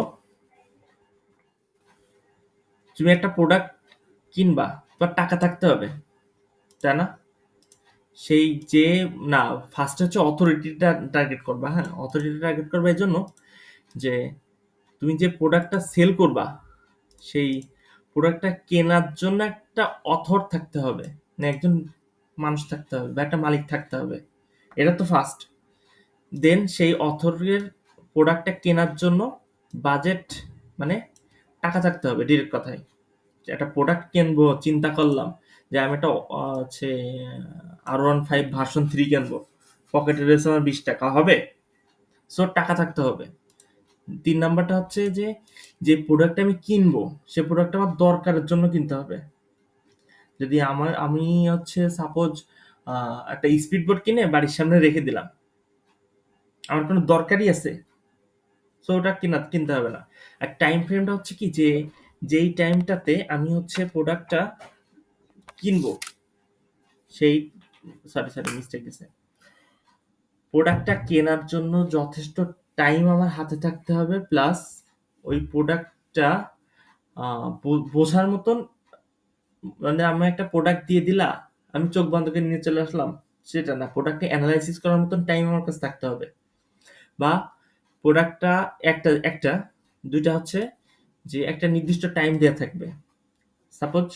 তুমি একটা প্রোডাক্ট কিনবা, তোমার টাকা থাকতে হবে, তাই না? সেই যে, না, ফার্স্ট হচ্ছে অথরিটিটা টার্গেট করবা। হ্যাঁ, অথরিটি টার্গেট করবা এই জন্য যে তুমি যে প্রোডাক্টটা সেল করবা, সেই প্রোডাক্টটা কেনার জন্য একটা অথর থাকতে হবে, মানে একজন মানুষ থাকতে হবে বা একটা মালিক থাকতে হবে। এটা তো ফার্স্ট। দেন সেই অথরের প্রোডাক্টটা কেনার জন্য বাজেট, মানে টাকা থাকতে হবে। ডিরেক্ট কথায়, যে একটা প্রোডাক্ট কিনবো, চিন্তা করলাম যে আমি একটা হচ্ছে R15 ভার্সন 3 কিনবো, পকেটে রয়েছে আমার 20 টাকা, হবে? সো টাকা থাকতে হবে। 3 নাম্বারটা হচ্ছে যে যে প্রোডাক্ট আমি কিনবো, সে প্রোডাক্ট আমার দরকারের জন্য কিনতে হবে। যদি আমি হচ্ছে সাপোজ একটা স্পিড বোর্ড কিনে বাড়ির সামনে রেখে দিলাম, আমার কোনো দরকারই আছে, সো ওটা কিনতে হবে না। আর টাইম ফ্রেমটা হচ্ছে কি, যে যেই টাইমটাতে আমি হচ্ছে প্রোডাক্টটা কিনবো, সেই, সরি সরি মিস্টেক গেছে, প্রোডাক্টটা কেনার জন্য যথেষ্ট টাইম আমার হাতে থাকতে হবে, প্লাস ওই প্রোডাক্টটা বোঝার মতন, মানে আমি একটা প্রোডাক্ট দিয়ে দিলা, আমি চোখ বন্ধ করে নিয়ে চলে আসলাম, সেটা না। প্রোডাক্টটা অ্যানালাইসিস করার মতন টাইম আমার কাছে থাকতে হবে। বা প্রোডাক্টটা একটা একটা দুইটা হচ্ছে যে একটা নির্দিষ্ট টাইম দেওয়া থাকবে। সাপোজ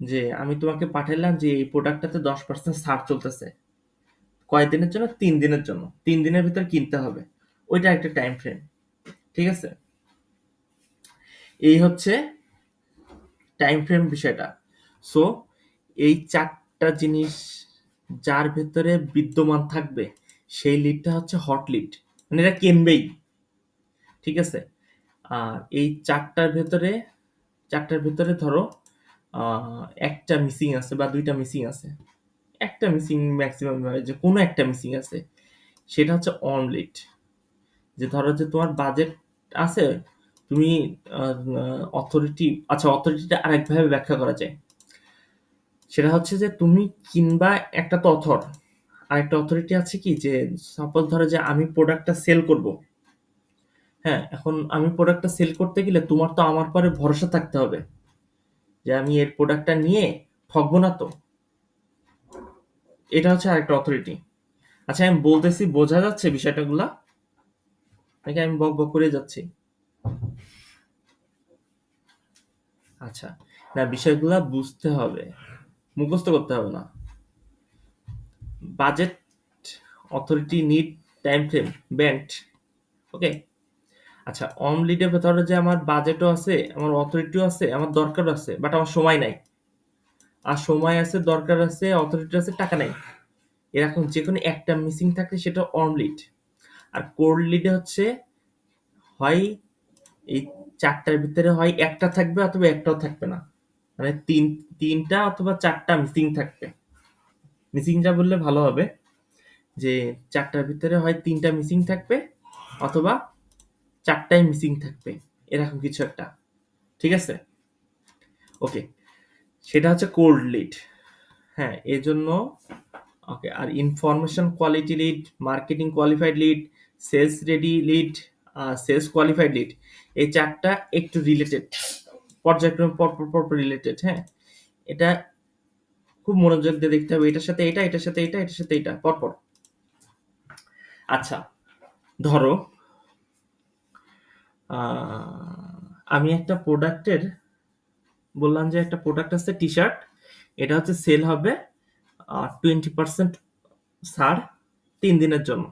যে আমি তোমাকে পাঠাইলাম যে এই প্রোডাক্টটাতে 10% ছাড় চলতেছে, কয়দিনের জন্য? 3 দিনের জন্য, 3 দিনের ভিতর কিনতে হবে। ওইটা একটা টাইম ফ্রেম। ঠিক আছে? এই হচ্ছে টাইম ফ্রেম বিষয়টা। সো এই 4টা জিনিস যার ভেতরে বিদ্যমান থাকবে, সেই লিডটা হচ্ছে হট লিড, মানে এটা কিনবেই। ঠিক আছে? আর এই 4টার ভেতরে ধরো একটা মিসিং আছে বা 2টা মিসিং আছে, একটা মিসিং ম্যাক্সিমাম, যে কোনো একটা মিসিং আছে, সেটা হচ্ছে অন লিড। যে ধরো যে তোমার বাজেট আছে, তুমি অথরিটি, আচ্ছা অথরিটিটা আরেকভাবে ব্যাখ্যা করা যায়। সেটা হচ্ছে যে তুমি কিনবা, একটা তো অথর, আরেকটা অথরিটি আছে কি, যে সাপোজ ধরো যে আমি প্রোডাক্টটা সেল করব। হ্যাঁ, এখন আমি প্রোডাক্টটা সেল করতে গেলে তোমার তো আমার পরে ভরসা থাকতে হবে যে আমি এর প্রোডাক্টটা নিয়ে ঠকবো না তো। এটা হচ্ছে আরেকটা অথরিটি। আচ্ছা, আমি বলতেছি বোঝা যাচ্ছে বিষয়টাগুলা, নাকি আমি বক বক করে যাচ্ছি? আচ্ছা, না, বিষয়গুলা বুঝতে হবে, মুখস্থ করতে হবে না। Budget, authority, need, time frame, BANT. Okay. আচ্ছা, অন লিডের ভেতরে যে আমার বাজেটও আছে, আমার অথরিটিও আছে, আমার দরকার আছে, বাট আমার সময় নাই। আর সময় আছে, দরকার আছে, অথরিটি আছে, টাকা নাই। এরকম যে কোনো একটা মিসিং থাকলে সেটা অন লিড। আর কোর লিডে হচ্ছে হয় এই 4টার ভিতরে হয় একটা থাকবে অথবা একটাও থাকবে না, মানে তিনটা অথবা 4টা মিসিং থাকবে। মিসিংটা বললে ভালো হবে, যে 4টার ভিতরে হয় 3টা মিসিং থাকবে অথবা 4টাই মিসিং থাকবে, এরকম কিছু একটা। ঠিক আছে? ওকে, সেটা হচ্ছে কোল্ড লিড। হ্যাঁ, এজন্য ওকে। আর information quality lead, marketing qualified lead, sales ready lead, sales qualified lead, এই 4টা একটু রিলেটেড, পর্যায়ক্রমে পরপর রিলেটেড। হ্যাঁ, এটা খুব মনোযোগ দিয়ে দেখতে হবে, এটার সাথে এটা, এটার সাথে এটা, এটার সাথে এটা, পরপর। আচ্ছা, ধরো আমি একটা প্রোডাক্টের, বললাম যে একটা প্রোডাক্ট আছে টি শার্ট, এটা হচ্ছে সেল হবে 20% ছাড় 3 দিনের জন্য।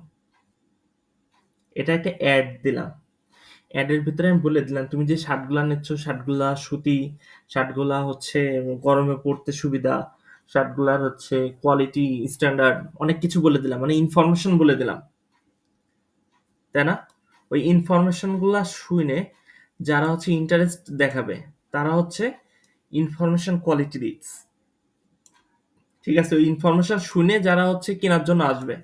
এটা একটা অ্যাড দিলাম। অ্যাডের ভিতরে আমি বলে দিলাম তুমি যে শার্টগুলা নিচ্ছ শার্টগুলা সুতি, শার্টগুলা হচ্ছে গরমে পড়তে সুবিধা, শার্টগুলার হচ্ছে কোয়ালিটি স্ট্যান্ডার্ড, অনেক কিছু বলে দিলাম, মানে ইনফরমেশন বলে দিলাম, তাই না? ওই ইনফরমেশন গুলা শুনে যারা হচ্ছে ইন্টারেস্ট দেখাবে তারা হচ্ছে ইনফরমেশন কোয়ালিটি লিডস। ঠিক আছে, ওই ইনফরমেশন শুনে যারা হচ্ছে কেনার জন্য আসবে,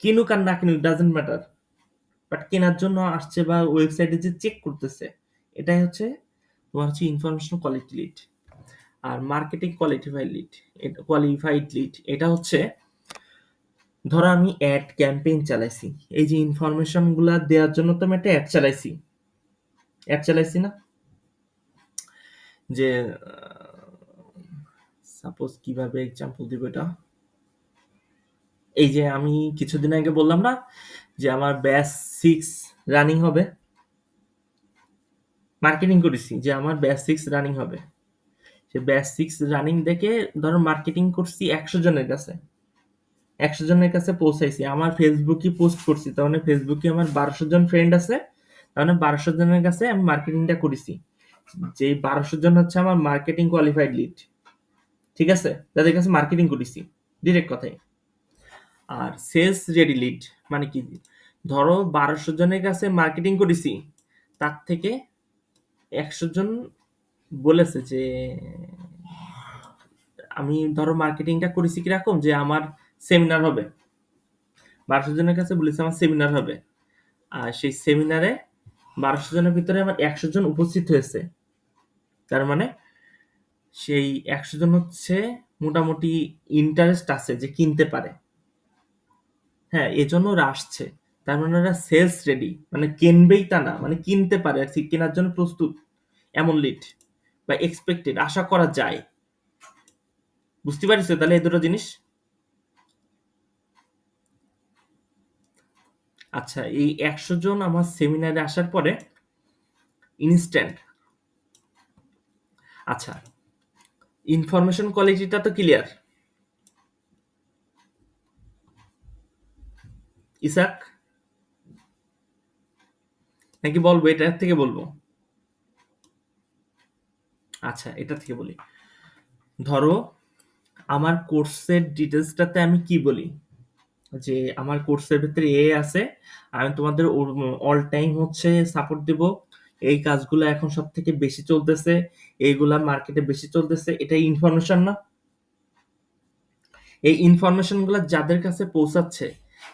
কিনুক আর না কিনুক ডাজেন্ট ম্যাটার, বাট কেনার জন্য আসছে বা ওয়েবসাইটে যে চেক করতেছে, এটাই হচ্ছে তোমার হচ্ছে ইনফরমেশন কোয়ালিটি লিড। আর মার্কেটিং কোয়ালিফাইড লিড এটা হচ্ছে, ধরো আমি অ্যাড ক্যাম্পেইন চালাইছি, এই যে ইনফরমেশন গুলা দেওয়ার জন্য তো আমি একটা অ্যাড চালাইছি না, যে সাপোজ কিভাবে এক্সাম্পল দিব এটা, এই যে আমি কিছুদিন আগে বললাম না যে আমার ব্যাচ 6 রানিং হবে, মার্কেটিং করেছি যে আমার ব্যাচ 6 রানিং হবে, সে ব্যাচ 6 রানিং দেখে ধরো মার্কেটিং করছি 100 জনের কাছে পৌঁছাইছি, আমার ফেসবুকে পোস্ট করছি, তার মানে ফেসবুকে আমার 1200 জন ফ্রেন্ড আছে, তার মানে 1200 জনের কাছে আমি মার্কেটিংটা করেছি, যে 1200 জন হচ্ছে আমার মার্কেটিং কোয়ালিফাইড লিড, ঠিক আছে, যাদের কাছে মার্কেটিং করেছি, ডিরেক্ট কথাই। আর সেলস রেডি লিড মানে কি, ধরো 1200 জনের কাছে মার্কেটিং করেছি, তার থেকে 100 জন বলেছে যে আমি ধরো মার্কেটিংটা করেছি কিরকম, যে আমার সেমিনার হবে, 1200 জনের কাছে বলেছে আমার সেমিনার হবে, আর সেই সেমিনারে 1200 জনের ভিতরে আমার 100 জন উপস্থিত হয়েছে, তার মানে সেই 100 জন হচ্ছে মোটামুটি ইন্টারেস্ট আছে যে কিনতে পারে, হ্যাঁ এজন্য ওরা আসছে, তার মানে ওরা সেলস রেডি, মানে কিনবেই তা না, মানে কিনতে পারে আর কি, কেনার জন্য প্রস্তুত, এমন লিড বা এক্সপেক্টেড আশা করা যায়। বুঝতে পারিস তাহলে এই দুটো জিনিস? আচ্ছা, এই 100 জন আমার সেমিনারে আসার পরে ইনস্ট্যান্ট, আচ্ছা ইনফরমেশন কোয়ালিটিটা তো ক্লিয়ার, ইসাক, নাকি বলবো এটার থেকে বলবো? আচ্ছা এটা থেকে বলি, ধরো আমার কোর্সের ডিটেলসটাতে আমি কি বলি, যে আমার কোর্সের ভিতরে এ আছে, আমি তোমাদের অল টাইম হচ্ছে সাপোর্ট দেব, এই কাজগুলো এখন সব থেকে বেশি চলতেছে, এইগুলা মার্কেটে বেশি চলতেছে, এটাই ইনফরমেশন না? এই ইনফরমেশন গুলা যাদের কাছে পৌঁছাচ্ছে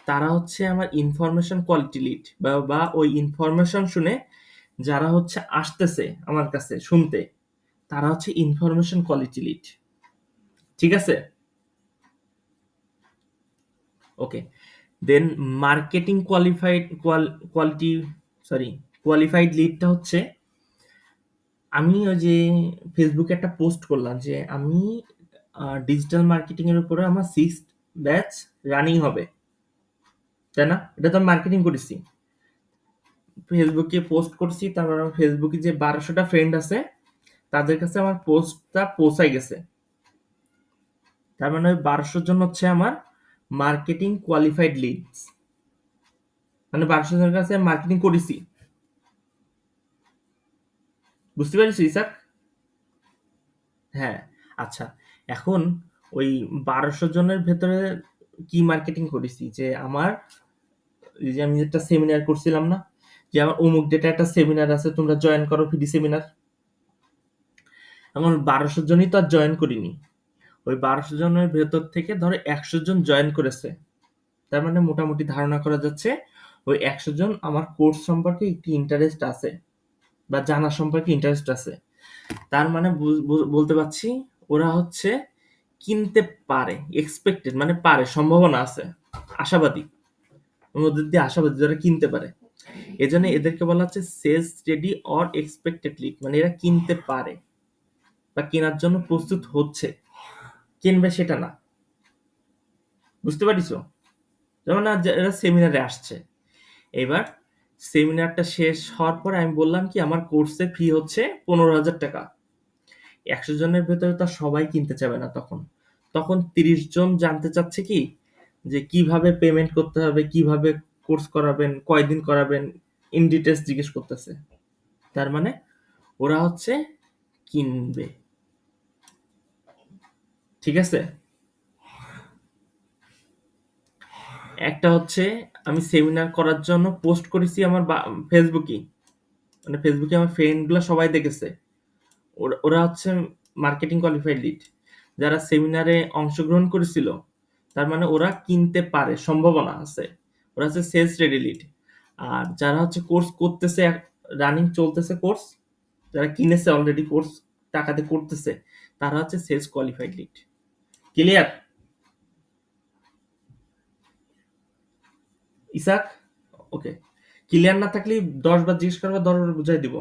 তারা হচ্ছে আমার ইনফরমেশন কোয়ালিটি লিড, বা ওই ইনফরমেশন শুনে যারা হচ্ছে আসতেছে আমার কাছে শুনতে, তারা হচ্ছে ইনফরমেশন কোয়ালিটি লিড, ঠিক আছে? ওকে, দেন মার্কেটিং কোয়ালিটি সরি কোয়ালিফাইড লিডটা হচ্ছে, আমি ওই যে ফেসবুকে একটা পোস্ট করলাম যে আমি ডিজিটাল মার্কেটিং এর উপরে আমার 6th ব্যাচ রানিং হবে, তাই না? এটা তো আমি মার্কেটিং করেছি, ফেসবুকে পোস্ট করছি, তারপর আমার ফেসবুকে যে 1200টা ফ্রেন্ড আছে তাদের কাছে আমার পোস্টটা পৌঁছাই গেছে, তার মানে ওই 1200 জন হচ্ছে আমার মার্কেটিং কোয়ালিফাইড লিডস, মানে 1200 জনের কাছে মার্কেটিং করেছি। বুঝতে পারছিস ইসাক? হ্যাঁ। আচ্ছা, এখন ওই 1200 জনের ভেতরে কি মার্কেটিং করেছি, যে আমার এই যে আমি একটা সেমিনার করছিলাম না, যে আমার অমুক ডেটা একটা সেমিনার আছে, তোমরা জয়েন করো ফ্রি সেমিনার, এখন 1200 জনই তো আর জয়েন করিনি, ওই 1200 জনের ভেতর থেকে ধরো 100 জন জয়েন করেছে, তার মানে মোটামুটি ধারণা করা যাচ্ছে ওই 100 জন আমার কোর্স সম্পর্কে একটি ইন্টারেস্ট আছে বা জানা সম্পর্কে ইন্টারেস্ট আছে, তার মানে বলতে পারছি ওরা হচ্ছে কিনতে পারে, এক্সপেক্টেড মানে পারে, সম্ভাবনা আছে, আশাবাদী, ওদের দিয়ে আশাবাদী যারা কিনতে পারে, এজন্য এদেরকে বলা হচ্ছে sales ready or expected lead, মানে এরা কিনতে পারে বা কেনার জন্য প্রস্তুত হচ্ছে, কিনবে সেটা না। বুঝতে পারিছো? যেমন এরা সেমিনারে আসছে, এবার সেমিনারটা শেষ হওয়ার পরে আমি বললাম কি আমার কোর্সের ফি হচ্ছে 15,000 টাকা, 100 জনের ভেতরে তো আর সবাই কিনতে চাবে না তখন, তখন 30 জন জানতে চাচ্ছে কি যে কিভাবে পেমেন্ট করতে হবে, কিভাবে কোর্স করাবেন, কয়দিন করাবেন, ইন ডিটেলস জিজ্ঞেস করতেছে। তার মানে ওরা হচ্ছে কিনবে। ঠিক আছে? একটা হচ্ছে আমি সেমিনার করার জন্য পোস্ট করেছি আমার ফেসবুকে, মানে ফেসবুকে আমার ফ্রেন্ডগুলো সবাই দেখেছে। ওরা হচ্ছে মার্কেটিং কোয়ালিফাইড লিড, যারা সেমিনারে অংশগ্রহণ করেছিল, তার মানে ওরা কিনতে পারে, সম্ভাবনা আছে, ওরা হচ্ছে সেলস রেডি লিড। আর যারা হচ্ছে কোর্স করতেছে, রানিং চলতেছে কোর্স, যারা কিনেছে অলরেডি কোর্স, টাকাতে করতেছে, তারা হচ্ছে sales qualified lead. Clear? Ishaq? Okay. Clear না থাকলে 10 বার জিজ্ঞেস করবা, 10 বার বুঝাই দিব।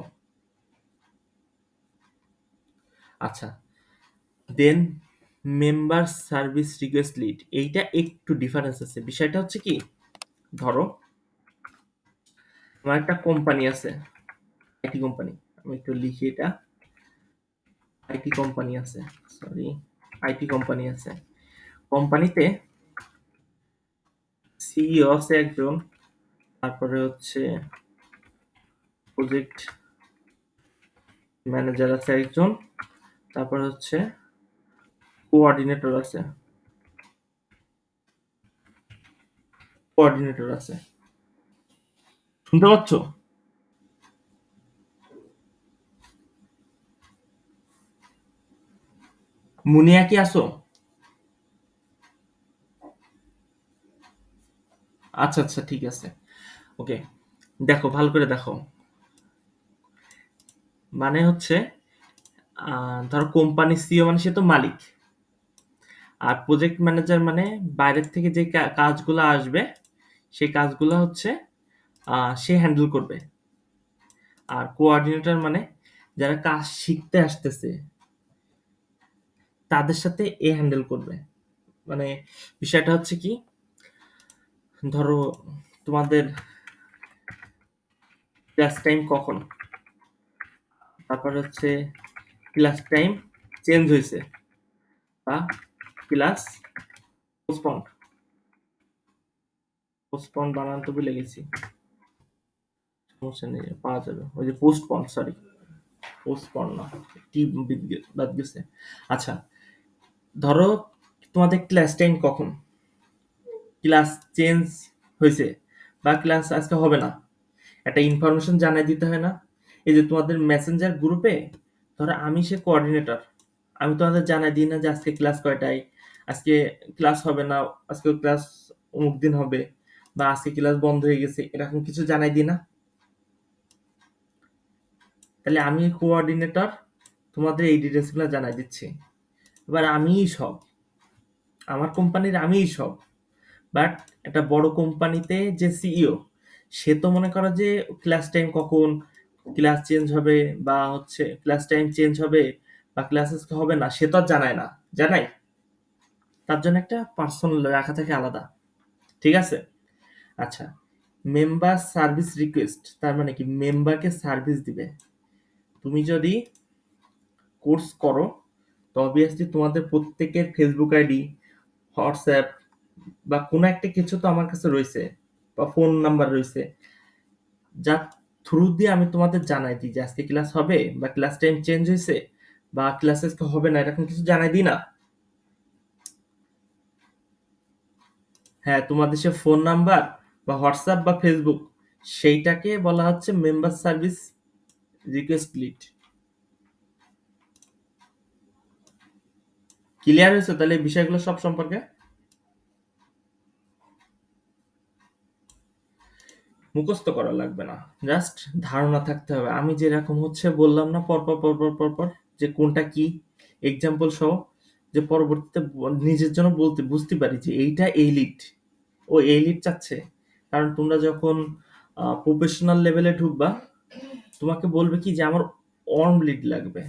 আচ্ছা, দেন মেম্বার সার্ভিস রিকোয়েস্ট লিড, এইটা একটু ডিফারেন্স আছে। বিষয়টা হচ্ছে কি, ধরো আমার একটা কোম্পানি আছে, আইটি কোম্পানি, আমি একটু লিখি এটা, আইটি কোম্পানি আছে, সরি, আইটি কোম্পানি আছে। কোম্পানিতে সিইও আছে একজন, তারপরে হচ্ছে প্রজেক্ট ম্যানেজার আছে একজন, তারপরে হচ্ছে কোঅর্ডিনেটর আছে, কোঅর্ডিনেটর আছে। শুনতে পাচ্ছ? মুনিয়া কি আসো? আচ্ছা আচ্ছা, ঠিক আছে, ওকে। দেখো, ভালো করে দেখো। মানে হচ্ছে ধরো কোম্পানি সিইও মানে সে তো মালিক, আর প্রজেক্ট ম্যানেজার মানে বাইরের থেকে যে কাজগুলো আসবে, সেই কাজগুলো হচ্ছে সে হ্যান্ডেল করবে। আর কোঅর্ডিনেটর মানে যারা কাজ শিখতে আসতেছে, তাদের সাথে এ হ্যান্ডেল করবে। মানে বিষয়টা হচ্ছে কি, ধরো তোমাদের ক্লাস টাইম কখন, তারপর হচ্ছে ক্লাস টাইম চেঞ্জ হয়েছে বা ক্লাস পোস্টপন্ড, পোস্টপন্ড বানান তো ভুলে গেছি, সমস্যা নেই, পাওয়া যাবে। ওই যে পোস্টপন্ড, সরি, পোস্টপন্ড না, কি বাদ গেছে। আচ্ছা, ধরো তোমাদের ক্লাস টাইম কখন, ক্লাস চেঞ্জ হয়েছে বা ক্লাস আজকে হবে না, একটা ইনফরমেশন জানাই দিতে হয় না? এই যে তোমাদের মেসেঞ্জার গ্রুপে, ধরো আমি সে কোঅর্ডিনেটর, আমি তোমাদের জানাই দিই না যে আজকে ক্লাস কয়টায়, আজকে ক্লাস হবে না, আজকে ক্লাস অমুক দিন হবে, বা আজকে ক্লাস বন্ধ হয়ে গেছে, এরকম কিছু জানাই দিই না? তাহলে আমি কোঅর্ডিনেটর, তোমাদের এই ডিটেলস গুলো জানাই দিচ্ছি। এবার আমিই সব, আমার কোম্পানির আমিই সব। বাট একটা বড় কোম্পানিতে যে সিইও, সে তো মনে করো যে ক্লাস টাইম কখন, ক্লাস চেঞ্জ হবে বা হচ্ছে ক্লাস টাইম চেঞ্জ হবে বা ক্লাসেস হবে না, সে তো আর জানায় না, জানাই? তার জন্য একটা পার্সোনাল রাখা থাকে আলাদা। ঠিক আছে? আচ্ছা, মেম্বার সার্ভিস রিকোয়েস্ট, তার মানে কি মেম্বারকে সার্ভিস দিবে। তুমি যদি কোর্স করো, তো অবভিয়াসলি তোমাদের প্রত্যেকের ফেসবুক আইডি, হোয়াটসঅ্যাপ বা কোনো একটা কিছু তো আমার কাছে রয়েছে, বা ফোন নাম্বার রয়েছে, যার থ্রু দিয়ে আমি তোমাদের জানাই দিই যে আজকে ক্লাস হবে বা ক্লাস টাইম চেঞ্জ হয়েছে বা ক্লাস আজকে হবে না, এরকম কিছু জানাই দিই না? হ্যাঁ, তোমাদের সে ফোন নাম্বার বা হোয়াটসঅ্যাপ বা ফেসবুক, সেইটাকে বলা হচ্ছে member service request lead. Clear হয়েছে তাহলে এই বিষয়গুলো সব সম্পর্কে? মুখস্থ করা লাগবে না, জাস্ট ধারণা থাকতে হবে। আমি যেরকম হচ্ছে বললাম না পরপর পরপর পরপর, যে কোনটা কি, এক্সাম্পল সহ, যে পরবর্তীতে নিজের জন্য বলতে বুঝতে পারি যে এইটা এই লিড, ও এই লিড চাচ্ছে। কারণ তোমরা যখন প্রফেশনাল লেভেলে ঢুকবা, তোমাকে বলবে কি যে আমার ওয়ার্ম লিড লাগবে,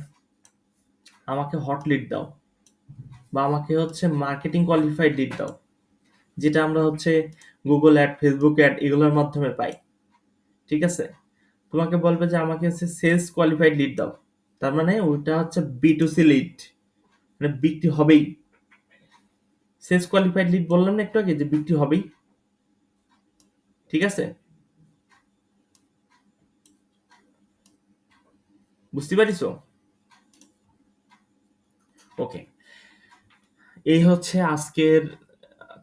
আমাকে হট লিড দাও, বা আমাকে হচ্ছে মার্কেটিং কোয়ালিফাইড লিড দাও, যেটা আমরা হচ্ছে গুগল অ্যাড, ফেসবুক অ্যাড এগুলোর মাধ্যমে পাই। ঠিক আছে? তোমাকে বলবে যে আমাকে হচ্ছে সেলস কোয়ালিফাইড লিড দাও, তার মানে ওইটা হচ্ছে বি টু সি লিড, মানে বিক্রি হবেই। সেলস কোয়ালিফাইড লিড বললাম না একটু আগে যে বিক্রি হবেই। ঠিক আছে, বুঝতে পারিছো? ওকে, এই হচ্ছে আজকের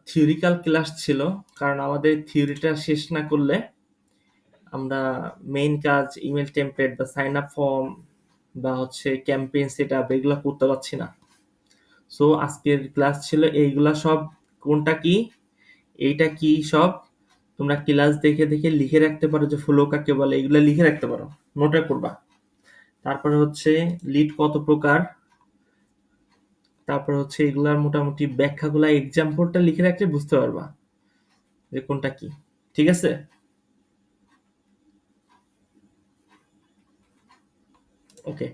থিওরিক্যাল ক্লাস ছিল। কারণ আমাদের থিওরিটা শেষ না করলে আমরা মেইন কাজ ইমেল টেমপ্লেট বা সাইন আপ ফর্ম বা হচ্ছে ক্যাম্পেইন সেট আপ এগুলো করতে পারছি না। সো আজকের ক্লাস ছিল এইগুলা সব, কোনটা কি এইটা কি সব তোমরা ক্লাস দেখে দেখে লিখে রাখতে পারো, যে ফ্লো কাকে বলে এগুলো লিখে রাখতে পারো, নোটে করবা। তারপরে হচ্ছে লিড কত প্রকার, তারপর হচ্ছে এগুলার মোটামুটি ব্যাখ্যাগুলা এক্সাম্পলটা লিখে রাখলে বুঝতে পারবা যে কোনটা কি। ঠিক আছে, ওকে।